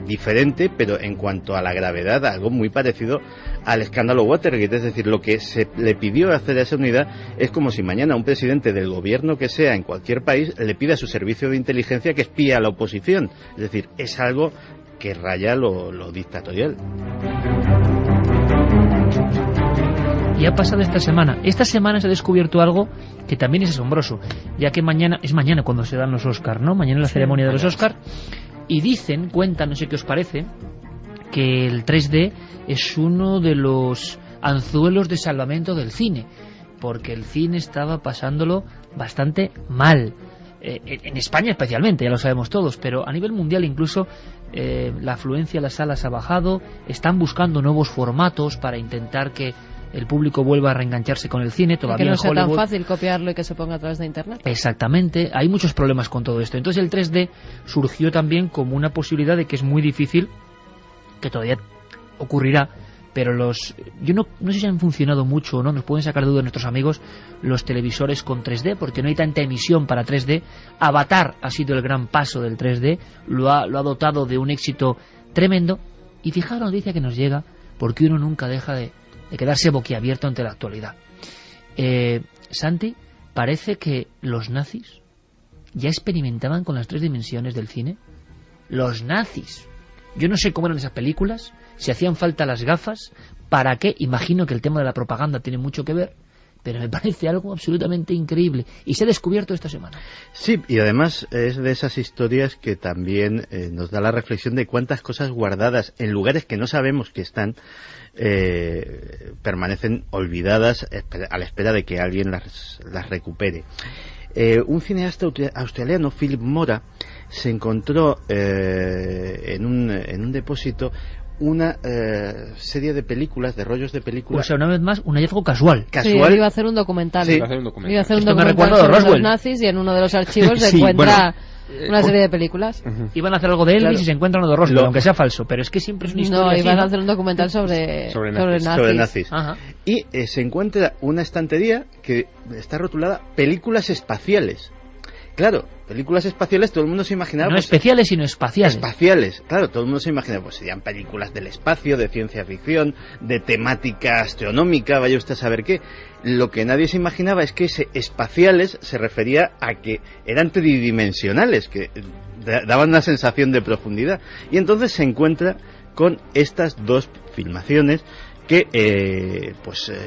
diferente, pero en cuanto a la gravedad, algo muy parecido al escándalo Watergate. Es decir, lo que se le pidió hacer a esa unidad es como si mañana un presidente del gobierno que sea en cualquier país le pida a su servicio de inteligencia que espíe a la oposición. Es decir, es algo que raya lo dictatorial. Y ha pasado esta semana. Esta semana se ha descubierto algo que también es asombroso, ya que mañana cuando se dan los Oscar, ¿no? Mañana es la ceremonia de los Oscar. Y cuentan, no sé qué os parece, que el 3D es uno de los anzuelos de salvamento del cine, porque el cine estaba pasándolo bastante mal. En España especialmente, ya lo sabemos todos, pero a nivel mundial incluso la afluencia a las salas ha bajado, están buscando nuevos formatos para intentar que el público vuelva a reengancharse con el cine. Todavía que no sea Hollywood, tan fácil copiarlo y que se ponga a través de internet. Exactamente, hay muchos problemas con todo esto. Entonces el 3D surgió también como una posibilidad de que es muy difícil, que todavía ocurrirá, pero yo no sé si han funcionado mucho o no, nos pueden sacar de duda nuestros amigos los televisores con 3D, porque no hay tanta emisión para 3D. Avatar ha sido el gran paso del 3D, lo ha dotado de un éxito tremendo, y fijaros la noticia que nos llega, porque uno nunca deja de quedarse boquiabierto ante la actualidad. Santi, parece que los nazis ya experimentaban con las 3 dimensiones del cine. Los nazis. Yo no sé cómo eran esas películas, si hacían falta las gafas, para qué. Imagino que el tema de la propaganda tiene mucho que ver, pero me parece algo absolutamente increíble, y se ha descubierto esta semana. Sí, y además es de esas historias que también nos da la reflexión de cuántas cosas guardadas en lugares que no sabemos que están permanecen olvidadas a la espera de que alguien las recupere. Un cineasta australiano, Philip Mora, se encontró en un depósito una serie de películas, de rollos de películas. O sea, una vez más, un hallazgo casual. Sí, él iba a hacer un documental. Sí. Iba a hacer un documental sobre los nazis, y en uno de los archivos se encuentra una serie de películas. Iban a hacer algo de Elvis, y se encuentran uno de Roswell, aunque sea falso, pero es que siempre es una historia. No, iban así, a hacer un documental sobre nazis. Ajá. Y se encuentra una estantería que está rotulada películas espaciales. Claro, películas espaciales, todo el mundo se imaginaba... No especiales, sino espaciales. Espaciales, claro, todo el mundo se imaginaba, pues serían películas del espacio, de ciencia ficción, de temática astronómica, vaya usted a saber qué. Lo que nadie se imaginaba es que ese espaciales se refería a que eran tridimensionales, que daban una sensación de profundidad. Y entonces se encuentra con estas 2 filmaciones que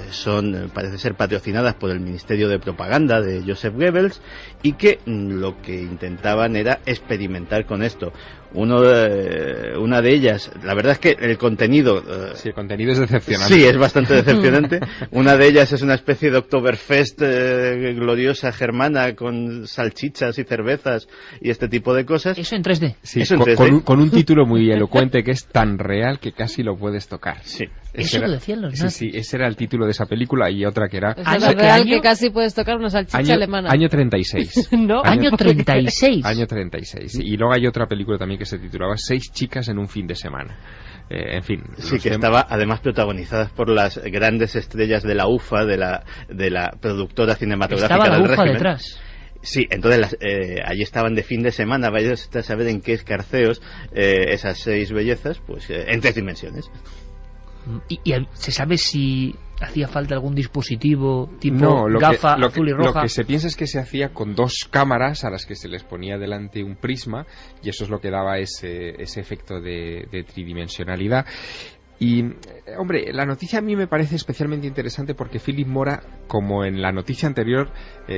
son, parece ser, patrocinadas por el Ministerio de Propaganda de Joseph Goebbels, y que lo que intentaban era experimentar con esto. Una de ellas, la verdad es que el contenido... sí, el contenido es decepcionante. Sí, es bastante decepcionante. Una de ellas es una especie de Oktoberfest gloriosa germana con salchichas y cervezas y este tipo de cosas. Eso en 3D. Sí, eso en 3D. Con un título muy elocuente que es tan real que casi lo puedes tocar. Sí. Eso lo decían los nazis. Sí, ese era el título de esa película, y otra que era... Es tan real que casi puedes tocar una salchicha alemana. Año 36. ¿No? Año 36. Año 36. Y luego hay otra película también que se titulaba 6 chicas en un fin de semana. En fin. Sí, que estaba además protagonizada por las grandes estrellas de la UFA, de la productora cinematográfica estaba del la UFA régimen. Detrás. Sí, entonces allí estaban de fin de semana, vaya a saber en qué escarceos esas 6 bellezas, pues en 3 dimensiones. ¿Y se sabe si hacía falta algún dispositivo tipo gafa azul y roja? Lo que se piensa es que se hacía con 2 cámaras a las que se les ponía delante un prisma, y eso es lo que daba ese efecto de tridimensionalidad. Y, hombre, la noticia a mí me parece especialmente interesante porque Philip Mora, como en la noticia anterior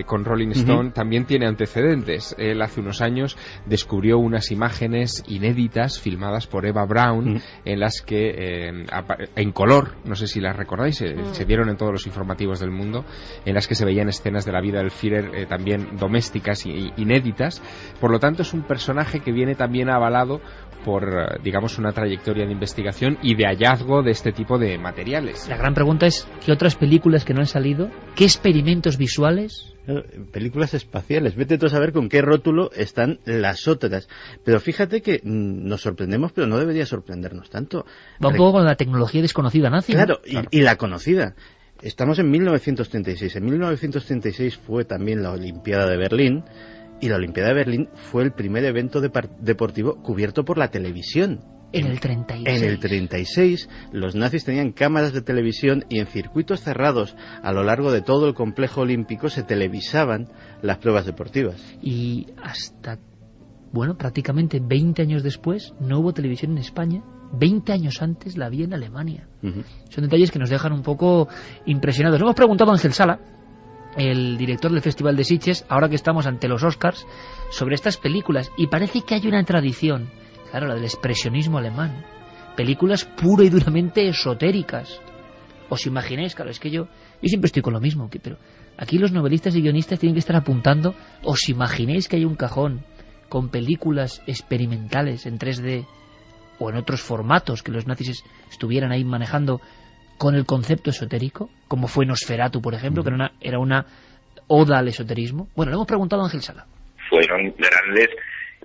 con Rolling Stone, también tiene antecedentes. Él hace unos años descubrió unas imágenes inéditas filmadas por Eva Braun, en las que, en color, no sé si las recordáis, se dieron en todos los informativos del mundo, en las que se veían escenas de la vida del Führer también domésticas y inéditas. Por lo tanto, es un personaje que viene también avalado por, digamos, una trayectoria de investigación y de hallazgo de este tipo de materiales. La gran pregunta es, ¿qué otras películas que no han salido? ¿Qué experimentos visuales? Películas espaciales. Vete tú a saber con qué rótulo están las otras. Pero fíjate que nos sorprendemos, pero no debería sorprendernos tanto. Va un poco con la tecnología desconocida nazi. Claro, y la conocida. Estamos en 1936. En 1936 fue también la Olimpiada de Berlín, y la Olimpiada de Berlín fue el primer evento deportivo cubierto por la televisión. En el 36. En el 36 los nazis tenían cámaras de televisión y en circuitos cerrados a lo largo de todo el complejo olímpico se televisaban las pruebas deportivas. Y hasta, bueno, prácticamente 20 años después no hubo televisión en España. 20 años antes la había en Alemania. Son detalles que nos dejan un poco impresionados. Hemos preguntado a Ángel Sala, el director del Festival de Sitges, ahora que estamos ante los Oscars, sobre estas películas, y parece que hay una tradición, claro, la del expresionismo alemán, películas pura y duramente esotéricas. ¿Os imagináis? Claro, es que yo siempre estoy con lo mismo, pero aquí los novelistas y guionistas tienen que estar apuntando. ¿Os imagináis que hay un cajón con películas experimentales en 3D o en otros formatos que los nazis estuvieran ahí manejando con el concepto esotérico, como fue Nosferatu, por ejemplo, que era una oda al esoterismo? Bueno, le hemos preguntado a Ángel Sala. Fueron grandes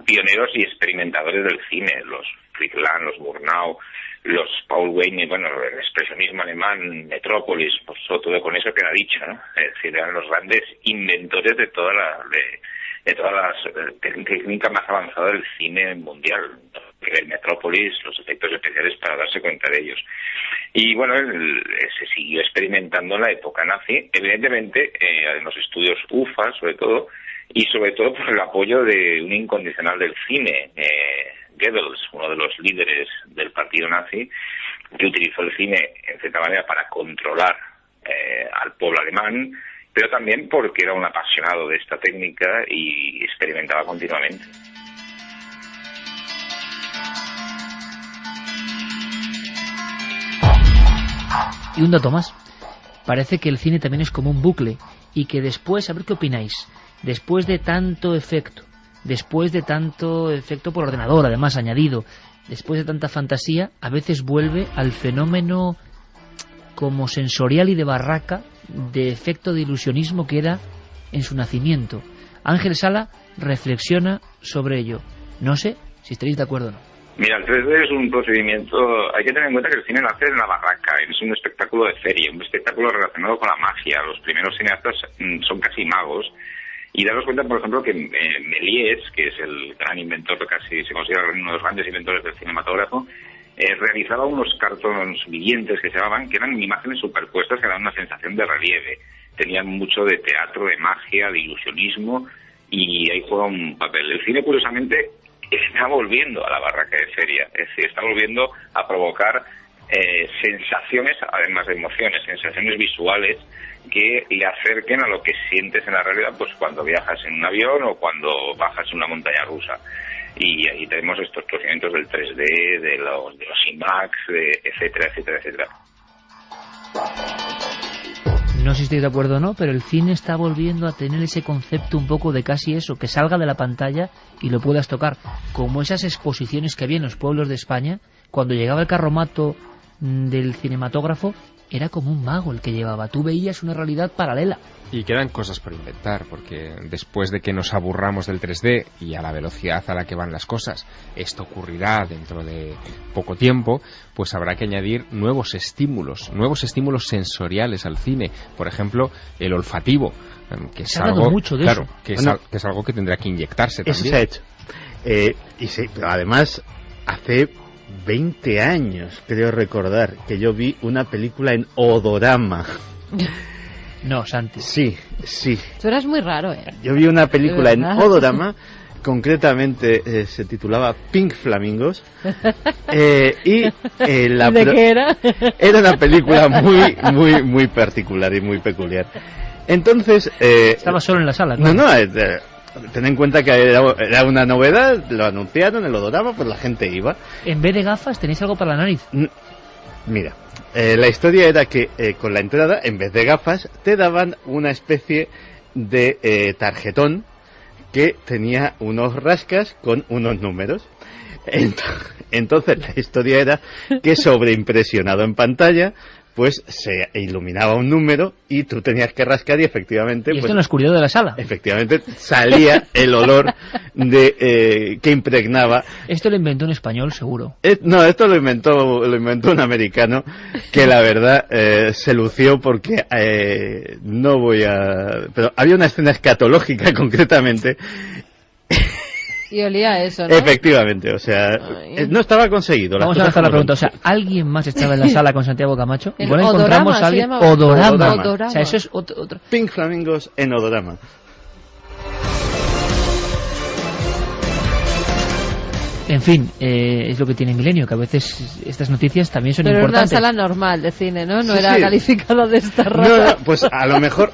pioneros y experimentadores del cine, los Fritz Lang, los Murnau, los Paul Weini, bueno, el expresionismo alemán, Metrópolis, pues todo con eso queda dicho, ¿no? Es decir, eran los grandes inventores de todas las técnicas más avanzadas del cine mundial. El Metrópolis, los efectos especiales para darse cuenta de ellos. Y bueno, se siguió experimentando en la época nazi, evidentemente en los estudios UFA sobre todo, y sobre todo por el apoyo de un incondicional del cine, Goebbels, uno de los líderes del partido nazi, que utilizó el cine en cierta manera para controlar al pueblo alemán, pero también porque era un apasionado de esta técnica y experimentaba continuamente. Y un dato más, parece que el cine también es como un bucle, y que después, a ver qué opináis, después de tanto efecto por ordenador, además añadido, después de tanta fantasía, a veces vuelve al fenómeno como sensorial y de barraca, de efecto de ilusionismo que era en su nacimiento. Ángel Sala reflexiona sobre ello. No sé si estaréis de acuerdo o no. Mira, el 3D es un procedimiento, hay que tener en cuenta que el cine nace en la barraca, es un espectáculo de feria, un espectáculo relacionado con la magia. Los primeros cineastas son casi magos, y daros cuenta, por ejemplo, que Méliès, que es el gran inventor, casi se considera uno de los grandes inventores del cinematógrafo, realizaba unos cartones vivientes que se llamaban, que eran imágenes superpuestas que daban una sensación de relieve. Tenían mucho de teatro, de magia, de ilusionismo, y ahí juega un papel. El cine, curiosamente, está volviendo a la barraca de feria, es decir, está volviendo a provocar sensaciones, además de emociones, sensaciones visuales que le acerquen a lo que sientes en la realidad, pues cuando viajas en un avión o cuando bajas en una montaña rusa. Y ahí tenemos estos procedimientos del 3D, de los IMAX, etcétera, etcétera, etcétera. No sé si estoy de acuerdo o no, pero el cine está volviendo a tener ese concepto un poco de casi eso, que salga de la pantalla y lo puedas tocar. Como esas exposiciones que había en los pueblos de España, cuando llegaba el carromato del cinematógrafo, era como un mago el que llevaba. Tú veías una realidad paralela. Y quedan cosas por inventar, porque después de que nos aburramos del 3D y a la velocidad a la que van las cosas, esto ocurrirá dentro de poco tiempo, pues habrá que añadir nuevos estímulos sensoriales al cine. Por ejemplo, el olfativo, que es algo mucho de claro, eso. Que es algo que tendrá que inyectarse también. Eso se ha hecho. Pero además, hace 20 años, creo recordar, que yo vi una película en odorama. No, Santi. Sí. Tú eras muy raro, ¿eh? Yo vi una película en odorama, concretamente se titulaba Pink Flamingos. ¿De qué era? Era una película muy particular y muy peculiar. Entonces... Estaba solo en la sala, ¿no? No, ten en cuenta que era una novedad, lo anunciaron, el odorama, pues la gente iba. En vez de gafas, ¿tenéis algo para la nariz? Mira, la historia era que con la entrada, en vez de gafas, te daban una especie de tarjetón que tenía unos rascas con unos números. Entonces la historia era que sobreimpresionado en pantalla pues se iluminaba un número y tú tenías que rascar y efectivamente... Y esto en la oscuridad de la sala. Efectivamente salía el olor que impregnaba... Esto lo inventó un español, seguro. No, esto lo inventó un americano que la verdad se lució porque no voy a... Pero había una escena escatológica concretamente... Y olía a eso, ¿no? Efectivamente, o sea, no estaba conseguido. Vamos a lanzar la pregunta, o sea, ¿alguien más estaba en la sala con Santiago Camacho? Igual encontramos a alguien... Odorama. O sea, eso es otro... Pink Flamingos en Odorama. En fin, es lo que tiene Milenio, que a veces estas noticias también son importantes. Pero era una sala normal de cine, ¿no? No era calificado de esta raza. No, pues a lo mejor,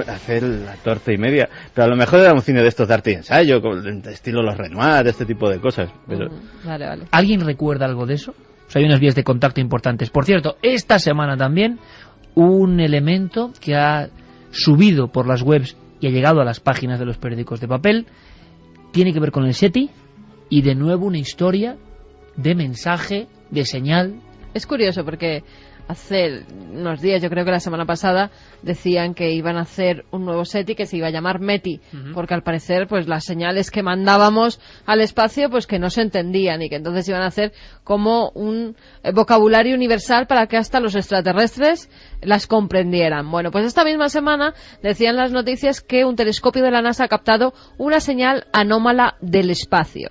hacer la torta y media, pero a lo mejor era un cine de estos de arte y ensayo, estilo Los Renoir, este tipo de cosas. Pero... Vale. ¿Alguien recuerda algo de eso? O sea, hay unas vías de contacto importantes. Por cierto, esta semana también, un elemento que ha subido por las webs y ha llegado a las páginas de los periódicos de papel, tiene que ver con el SETI. Y de nuevo una historia de mensaje, de señal. Es curioso porque hace unos días, yo creo que la semana pasada, decían que iban a hacer un nuevo SETI que se iba a llamar METI, porque al parecer pues las señales que mandábamos al espacio pues que no se entendían y que entonces iban a hacer como un vocabulario universal para que hasta los extraterrestres las comprendieran. Bueno, pues esta misma semana decían las noticias que un telescopio de la NASA ha captado una señal anómala del espacio.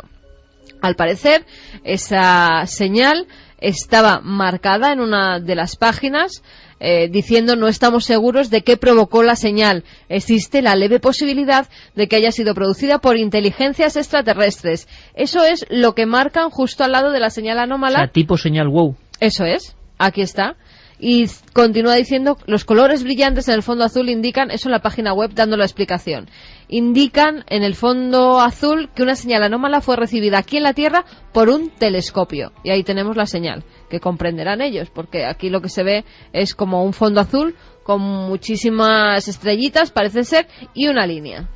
Al parecer, esa señal estaba marcada en una de las páginas diciendo no estamos seguros de qué provocó la señal. Existe la leve posibilidad de que haya sido producida por inteligencias extraterrestres. Eso es lo que marcan justo al lado de la señal anómala. O sea, tipo señal wow. Eso es. Aquí está. Y continúa diciendo, los colores brillantes en el fondo azul indican, eso en la página web dando la explicación, indican en el fondo azul que una señal anómala fue recibida aquí en la Tierra por un telescopio. Y ahí tenemos la señal, que comprenderán ellos, porque aquí lo que se ve es como un fondo azul con muchísimas estrellitas, parece ser, y una línea.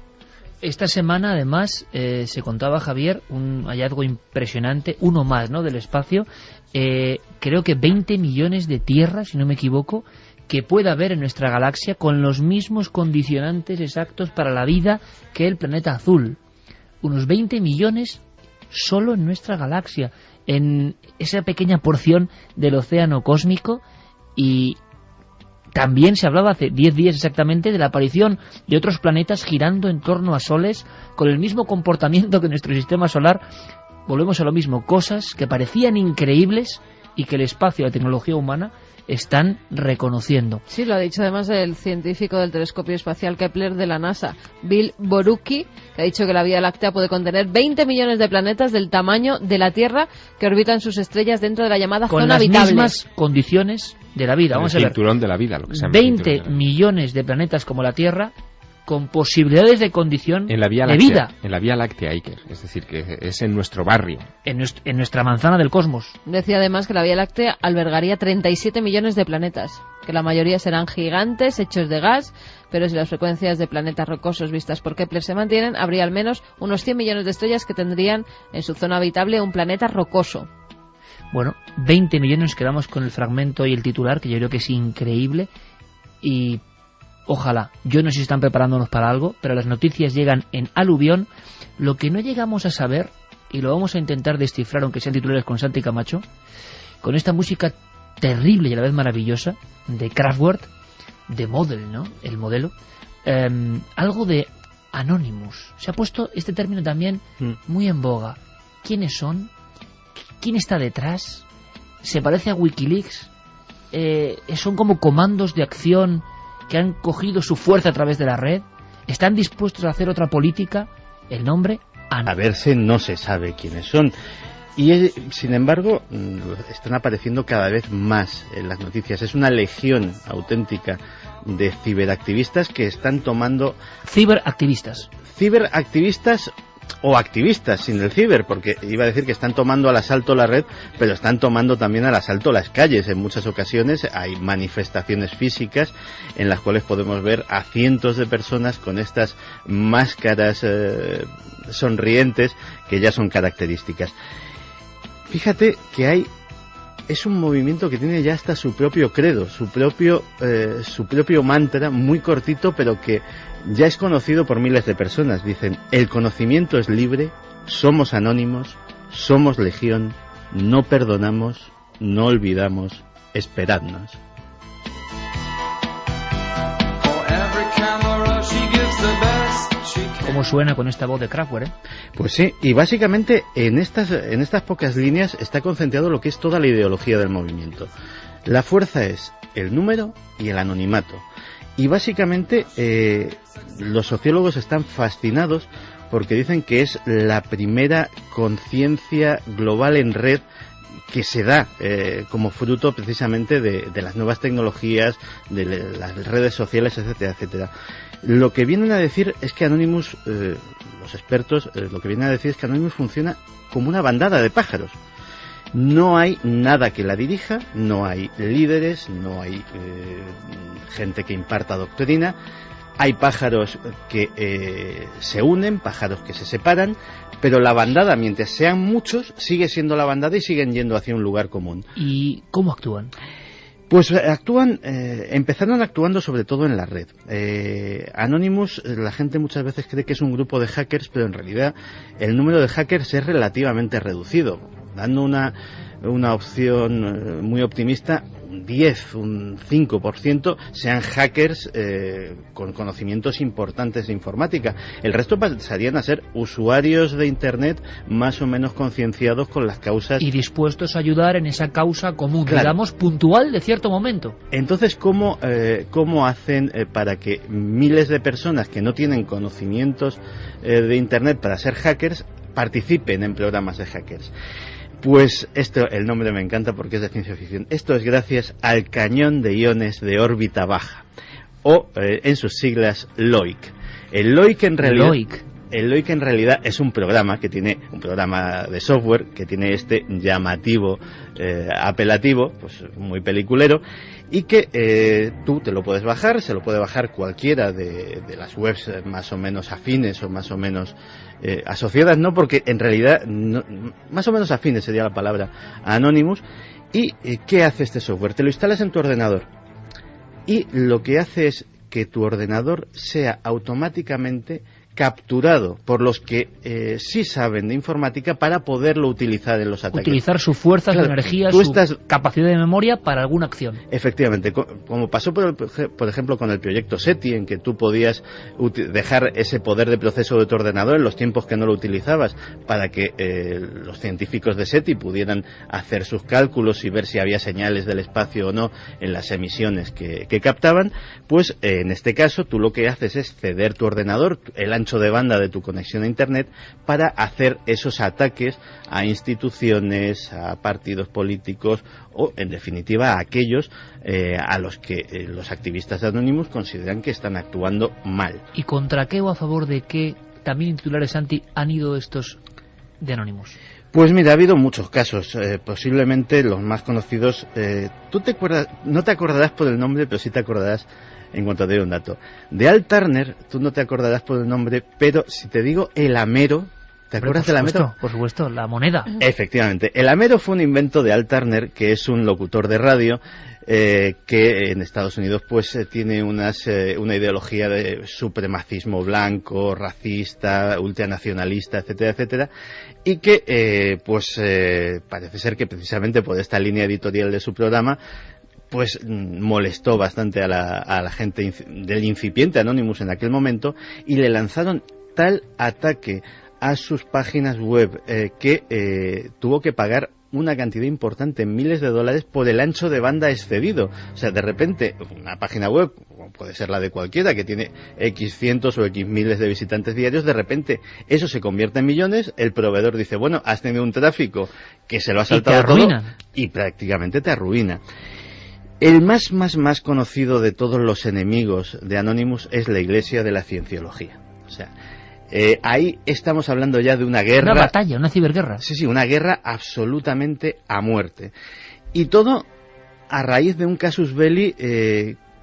Esta semana, además, se contaba, Javier, un hallazgo impresionante, uno más, ¿no?, del espacio. Creo que 20 millones de tierras, si no me equivoco, que pueda haber en nuestra galaxia con los mismos condicionantes exactos para la vida que el planeta azul. Unos 20 millones solo en nuestra galaxia, en esa pequeña porción del océano cósmico. Y también se hablaba hace 10 días exactamente de la aparición de otros planetas girando en torno a soles con el mismo comportamiento que nuestro sistema solar. Volvemos a lo mismo, cosas que parecían increíbles y que el espacio y la tecnología humana están reconociendo. Sí, lo ha dicho además el científico del telescopio espacial Kepler de la NASA, Bill Borucki, que ha dicho que la Vía Láctea puede contener 20 millones de planetas del tamaño de la Tierra que orbitan sus estrellas dentro de la llamada zona habitable. Con las mismas condiciones de la vida. Vamos a ver. El cinturón de la vida, lo que se llama 20 millones de planetas como la Tierra, con posibilidades de condición en la Vía Láctea, de vida. En la Vía Láctea, Iker, es decir, que es en nuestro barrio. En nuestra manzana del cosmos. Decía además que la Vía Láctea albergaría 37 millones de planetas, que la mayoría serán gigantes, hechos de gas, pero si las frecuencias de planetas rocosos vistas por Kepler se mantienen, habría al menos unos 100 millones de estrellas que tendrían en su zona habitable un planeta rocoso. Bueno, 20 millones, nos quedamos con el fragmento y el titular, que yo creo que es increíble, y ojalá, yo no sé si están preparándonos para algo, pero las noticias llegan en aluvión. Lo que no llegamos a saber, y lo vamos a intentar descifrar, aunque sean titulares con Santi Camacho, con esta música terrible y a la vez maravillosa, de Kraftwerk, de Model, ¿no?, el modelo, algo de Anonymous. Se ha puesto este término también muy en boga. ¿Quiénes son? ¿Quién está detrás? ¿Se parece a Wikileaks? ¿Son como comandos de acción que han cogido su fuerza a través de la red? ¿Están dispuestos a hacer otra política? El nombre, a verse, no se sabe quiénes son. Y sin embargo, están apareciendo cada vez más en las noticias. Es una legión auténtica de ciberactivistas que están tomando... Ciberactivistas o activistas sin el ciber, porque iba a decir que están tomando al asalto la red, pero están tomando también al asalto las calles. En muchas ocasiones hay manifestaciones físicas en las cuales podemos ver a cientos de personas con estas máscaras sonrientes que ya son características. Fíjate que es un movimiento que tiene ya hasta su propio credo, su propio mantra, muy cortito, pero que ya es conocido por miles de personas. Dicen: el conocimiento es libre, somos anónimos, somos legión, no perdonamos, no olvidamos, esperadnos. ¿Cómo suena con esta voz de Kraftwerk, Pues sí, y básicamente en estas pocas líneas está concentrado lo que es toda la ideología del movimiento. La fuerza es el número y el anonimato. Y básicamente los sociólogos están fascinados porque dicen que es la primera conciencia global en red que se da como fruto precisamente de las nuevas tecnologías, de las redes sociales, etcétera, etcétera. Lo que vienen a decir es que Anonymous, los expertos, lo que vienen a decir es que Anonymous funciona como una bandada de pájaros. No hay nada que la dirija, no hay líderes, no hay gente que imparta doctrina. Hay pájaros que se unen, pájaros que se separan, pero la bandada, mientras sean muchos, sigue siendo la bandada y siguen yendo hacia un lugar común. ¿Y cómo actúan? Pues empezaron actuando sobre todo en la red. Anonymous, la gente muchas veces cree que es un grupo de hackers, pero en realidad el número de hackers es relativamente reducido. Dando una opción muy optimista, un 10, un 5% sean hackers con conocimientos importantes de informática. El resto pasarían a ser usuarios de Internet más o menos concienciados con las causas. Y dispuestos a ayudar en esa causa común, claro, digamos, puntual de cierto momento. Entonces, ¿cómo hacen para que miles de personas que no tienen conocimientos de Internet para ser hackers participen en programas de hackers? Pues el nombre me encanta porque es de ciencia ficción. Esto es gracias al cañón de iones de órbita baja, o en sus siglas LOIC. El LOIC en realidad es un programa de software que tiene este llamativo apelativo, pues muy peliculero, y que tú te lo puedes bajar, se lo puede bajar cualquiera de las webs más o menos afines o más o menos asociadas, no, porque en realidad más o menos afines sería la palabra, a Anonymous. ¿Y qué hace este software? Te lo instalas en tu ordenador y lo que hace es que tu ordenador sea automáticamente capturado por los que sí saben de informática para poderlo utilizar en los ataques. Utilizar su fuerza, claro, su energía, su capacidad de memoria para alguna acción. Efectivamente, como pasó por ejemplo con el proyecto SETI, en que tú podías dejar ese poder de proceso de tu ordenador en los tiempos que no lo utilizabas para que los científicos de SETI pudieran hacer sus cálculos y ver si había señales del espacio o no en las emisiones que captaban. Pues en este caso tú lo que haces es ceder tu ordenador, el ancho de banda de tu conexión a Internet, para hacer esos ataques a instituciones, a partidos políticos o, en definitiva, a aquellos a los que los activistas de Anonymous consideran que están actuando mal. ¿Y contra qué o a favor de qué, también titulares Santi, han ido estos de Anonymous? Pues mira, ha habido muchos casos, posiblemente los más conocidos. No te acordarás por el nombre, pero sí te acordarás en cuanto te doy un dato. De Al Turner, tú no te acordarás por el nombre, pero si te digo el Amero, ¿te acuerdas del Amero? Por supuesto, la moneda. Efectivamente. El Amero fue un invento de Al Turner, que es un locutor de radio que en Estados Unidos pues tiene una ideología de supremacismo blanco, racista, ultranacionalista, etcétera, etcétera, y que parece ser que precisamente por esta línea editorial de su programa pues molestó bastante a la gente del incipiente Anonymous en aquel momento, y le lanzaron tal ataque a sus páginas web que tuvo que pagar una cantidad importante, miles de dólares, por el ancho de banda excedido. O sea, de repente, una página web, puede ser la de cualquiera, que tiene X cientos o X miles de visitantes diarios, de repente eso se convierte en millones, el proveedor dice, bueno, has tenido un tráfico que se lo ha saltado todo, y prácticamente te arruina. El más conocido de todos los enemigos de Anonymous es la Iglesia de la Cienciología. O sea, ahí estamos hablando ya de una guerra... Una batalla, una ciberguerra. Sí, una guerra absolutamente a muerte. Y todo a raíz de un casus belli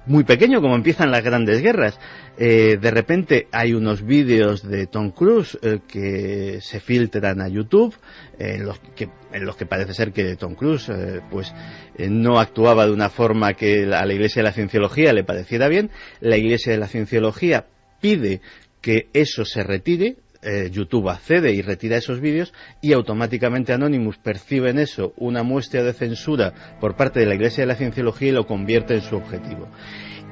muy pequeño, como empiezan las grandes guerras. De repente hay unos vídeos de Tom Cruise que se filtran a YouTube, en los que parece ser que Tom Cruise no actuaba de una forma que a la Iglesia de la Cienciología le pareciera bien. La Iglesia de la Cienciología pide que eso se retire. YouTube accede y retira esos vídeos, y automáticamente Anonymous percibe en eso una muestra de censura por parte de la Iglesia de la Cienciología y lo convierte en su objetivo.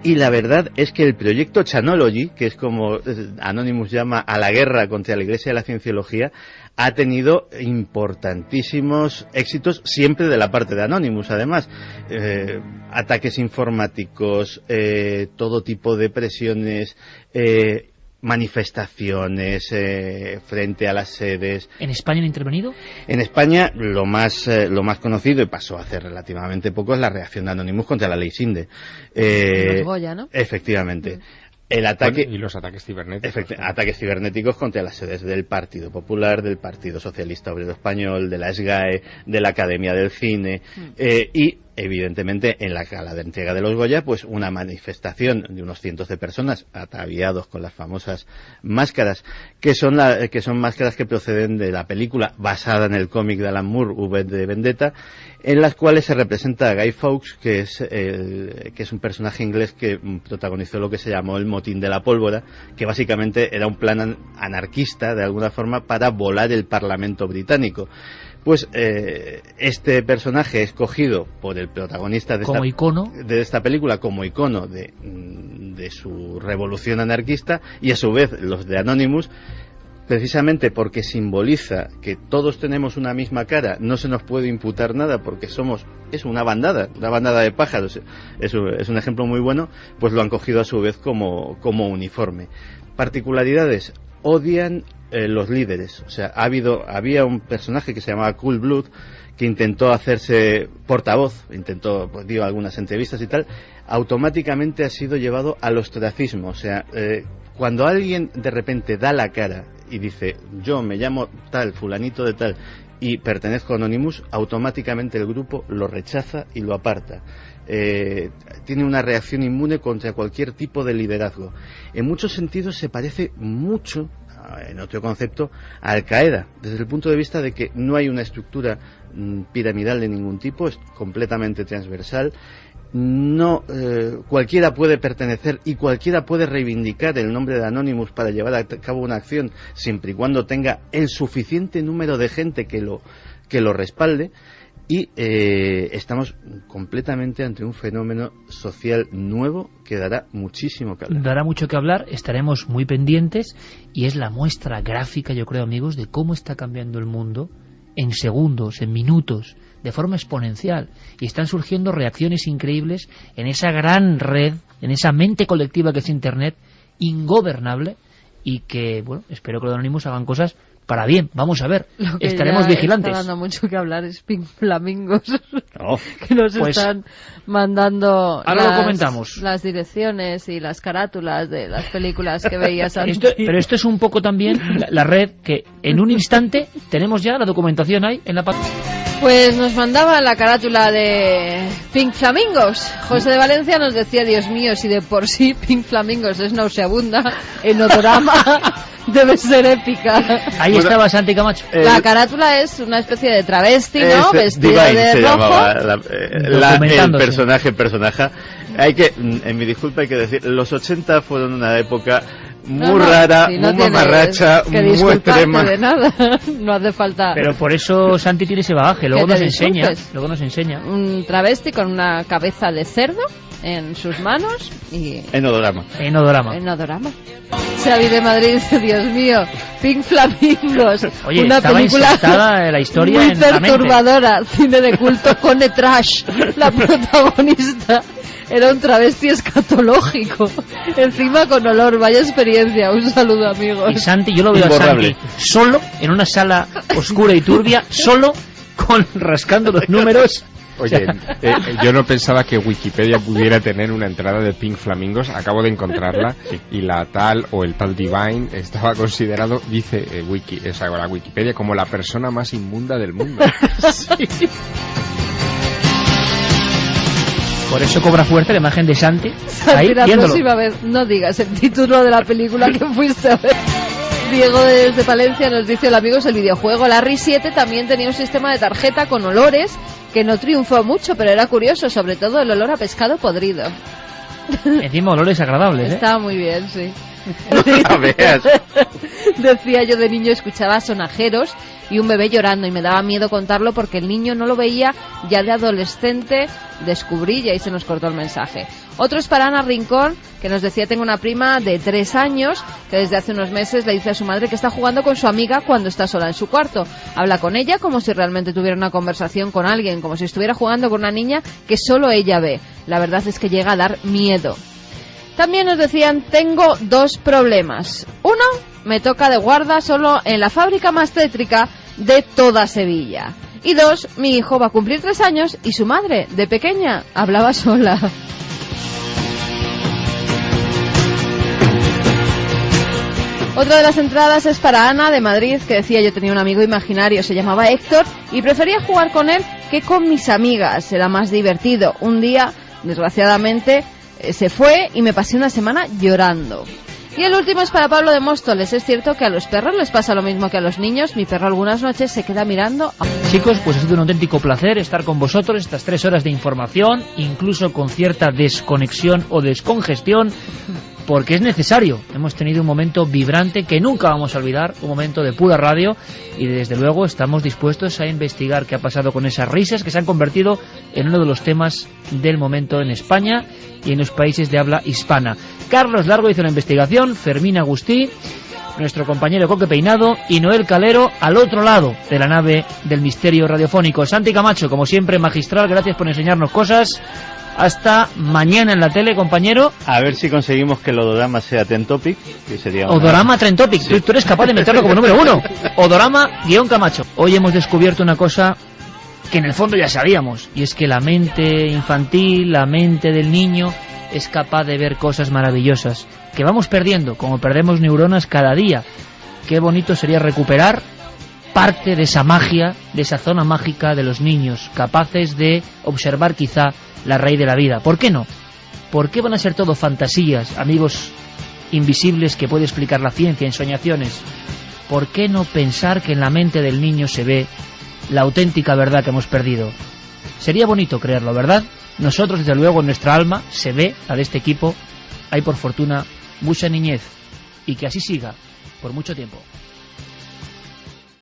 Y la verdad es que el proyecto Chanology, que es como Anonymous llama a la guerra contra la Iglesia de la Cienciología, ha tenido importantísimos éxitos, siempre de la parte de Anonymous, además. Ataques informáticos, todo tipo de presiones, manifestaciones frente a las sedes. ¿En España han intervenido? En España lo más conocido, y pasó hace relativamente poco, es la reacción de Anonymous contra la ley Sinde. Los Goya, ¿no? Efectivamente. El ataque, y los ataques cibernéticos. Ataques cibernéticos contra las sedes del Partido Popular, del Partido Socialista Obrero Español, de la SGAE, de la Academia del Cine, y evidentemente en la gala de entrega de los Goya, pues una manifestación de unos cientos de personas ataviados con las famosas máscaras, que son máscaras que proceden de la película basada en el cómic de Alan Moore, V de Vendetta, en las cuales se representa a Guy Fawkes, que es un personaje inglés que protagonizó lo que se llamó el motín de la pólvora, que básicamente era un plan anarquista, de alguna forma, para volar el Parlamento británico. Pues este personaje escogido por el protagonista de esta película como icono de su revolución anarquista, y a su vez los de Anonymous, precisamente porque simboliza que todos tenemos una misma cara, no se nos puede imputar nada porque es una bandada de pájaros, es un ejemplo muy bueno, pues lo han cogido a su vez como uniforme. Particularidades: odian los líderes. O sea, había un personaje que se llamaba Cool Blood, que intentó hacerse portavoz, dio algunas entrevistas y tal, automáticamente ha sido llevado al ostracismo. O sea, cuando alguien de repente da la cara y dice, yo me llamo tal, fulanito de tal, y pertenezco a Anonymous, automáticamente el grupo lo rechaza y lo aparta. Tiene una reacción inmune contra cualquier tipo de liderazgo. En muchos sentidos se parece mucho, en otro concepto, a Al Qaeda, desde el punto de vista de que no hay una estructura piramidal de ningún tipo, es completamente transversal. No, cualquiera puede pertenecer y cualquiera puede reivindicar el nombre de Anonymous para llevar a cabo una acción, siempre y cuando tenga el suficiente número de gente que lo respalde. Y estamos completamente ante un fenómeno social nuevo que dará muchísimo que hablar. Dará mucho que hablar, estaremos muy pendientes, y es la muestra gráfica, yo creo, amigos, de cómo está cambiando el mundo en segundos, en minutos, de forma exponencial, y están surgiendo reacciones increíbles en esa gran red, en esa mente colectiva que es Internet, ingobernable, y que, bueno, espero que los Anonymous hagan cosas para bien. Vamos a ver, estaremos vigilantes. Está dando mucho que hablar es Pink Flamingos, que nos están mandando ahora lo comentamos, las direcciones y las carátulas de las películas que veías antes. Pero esto es un poco también la red, que en un instante tenemos ya la documentación ahí en la página. Pues nos mandaba la carátula de Pink Flamingos. José de Valencia nos decía, Dios mío, si de por sí Pink Flamingos es nauseabunda, en Odorama debe ser épica. Ahí estaba Santi Camacho. La carátula es una especie de travesti, ¿no? Vestida de rojo. El personaje. En mi disculpa hay que decir, los 80 fueron una época muy rara, muy mamarracha, muy extrema. De nada, no hace falta. Pero por eso Santi tiene ese bagaje, luego nos enseña. Un travesti con una cabeza de cerdo en sus manos y... En Odorama. Xavi de Madrid, Dios mío, Pink Flamingos. Oye, una película la historia muy perturbadora, cine de culto con trash. La protagonista era un travesti escatológico, encima con olor. Vaya experiencia. Un saludo, amigos. Y Santi, yo lo veo a Santi solo en una sala oscura y turbia, solo rascando los números. Oye, yo no pensaba que Wikipedia pudiera tener una entrada de Pink Flamingos. Acabo de encontrarla, y la tal o el tal Divine estaba considerado, dice la Wikipedia, como la persona más inmunda del mundo. Sí. Por eso cobra fuerza la imagen de Santi ahí la viéndolo. próxima vez no digas el título de la película que fuiste a ver. Diego desde Palencia nos dice: el amigo es el videojuego. La RI 7 también tenía un sistema de tarjeta con olores que no triunfó mucho, pero era curioso, sobre todo el olor a pescado podrido. Encima olores agradables, ¿eh? Estaba muy bien, sí. A ver. Decía yo de niño, escuchaba sonajeros y un bebé llorando y me daba miedo contarlo porque el niño no lo veía. Ya de adolescente descubrí, y ahí se nos cortó el mensaje. Otro es para Ana Rincón, que nos decía: tengo una prima de 3 años que desde hace unos meses le dice a su madre que está jugando con su amiga cuando está sola en su cuarto. Habla con ella como si realmente tuviera una conversación con alguien, como si estuviera jugando con una niña que solo ella ve. La verdad es que llega a dar miedo. También nos decían: tengo 2 problemas. Uno, me toca de guarda solo en la fábrica más tétrica de toda Sevilla. Y 2, mi hijo va a cumplir 3 años y su madre, de pequeña, hablaba sola. Otra de las entradas es para Ana de Madrid, que decía: yo tenía un amigo imaginario, se llamaba Héctor, y prefería jugar con él que con mis amigas, era más divertido. Un día, desgraciadamente, se fue y me pasé una semana llorando. Y el último es para Pablo de Móstoles. Es cierto que a los perros les pasa lo mismo que a los niños. Mi perro algunas noches se queda mirando. Chicos, pues ha sido un auténtico placer estar con vosotros estas 3 horas de información, incluso con cierta desconexión o descongestión, porque es necesario. Hemos tenido un momento vibrante que nunca vamos a olvidar, un momento de pura radio, y desde luego estamos dispuestos a investigar qué ha pasado con esas risas que se han convertido en uno de los temas del momento en España y en los países de habla hispana. Carlos Largo hizo la investigación, Fermín Agustí, nuestro compañero Coque Peinado, y Noel Calero al otro lado de la nave del misterio radiofónico. Santi Camacho, como siempre, magistral, gracias por enseñarnos cosas. Hasta mañana en la tele, compañero. A ver si conseguimos que el Odorama sea Trend Topic, que sería una... Odorama Trend Topic, sí. Tú eres capaz de meterlo como número 1. Odorama-Camacho. Hoy hemos descubierto una cosa que en el fondo ya sabíamos, y es que la mente infantil, la mente del niño, es capaz de ver cosas maravillosas que vamos perdiendo, como perdemos neuronas cada día. Qué bonito sería recuperar parte de esa magia, de esa zona mágica de los niños, capaces de observar quizá la raíz de la vida. ¿Por qué no? ¿Por qué van a ser todo fantasías, amigos invisibles que puede explicar la ciencia, ensoñaciones? ¿Por qué no pensar que en la mente del niño se ve la auténtica verdad que hemos perdido? Sería bonito creerlo, ¿verdad? Nosotros, desde luego, en nuestra alma se ve, la de este equipo, hay por fortuna mucha niñez, y que así siga por mucho tiempo.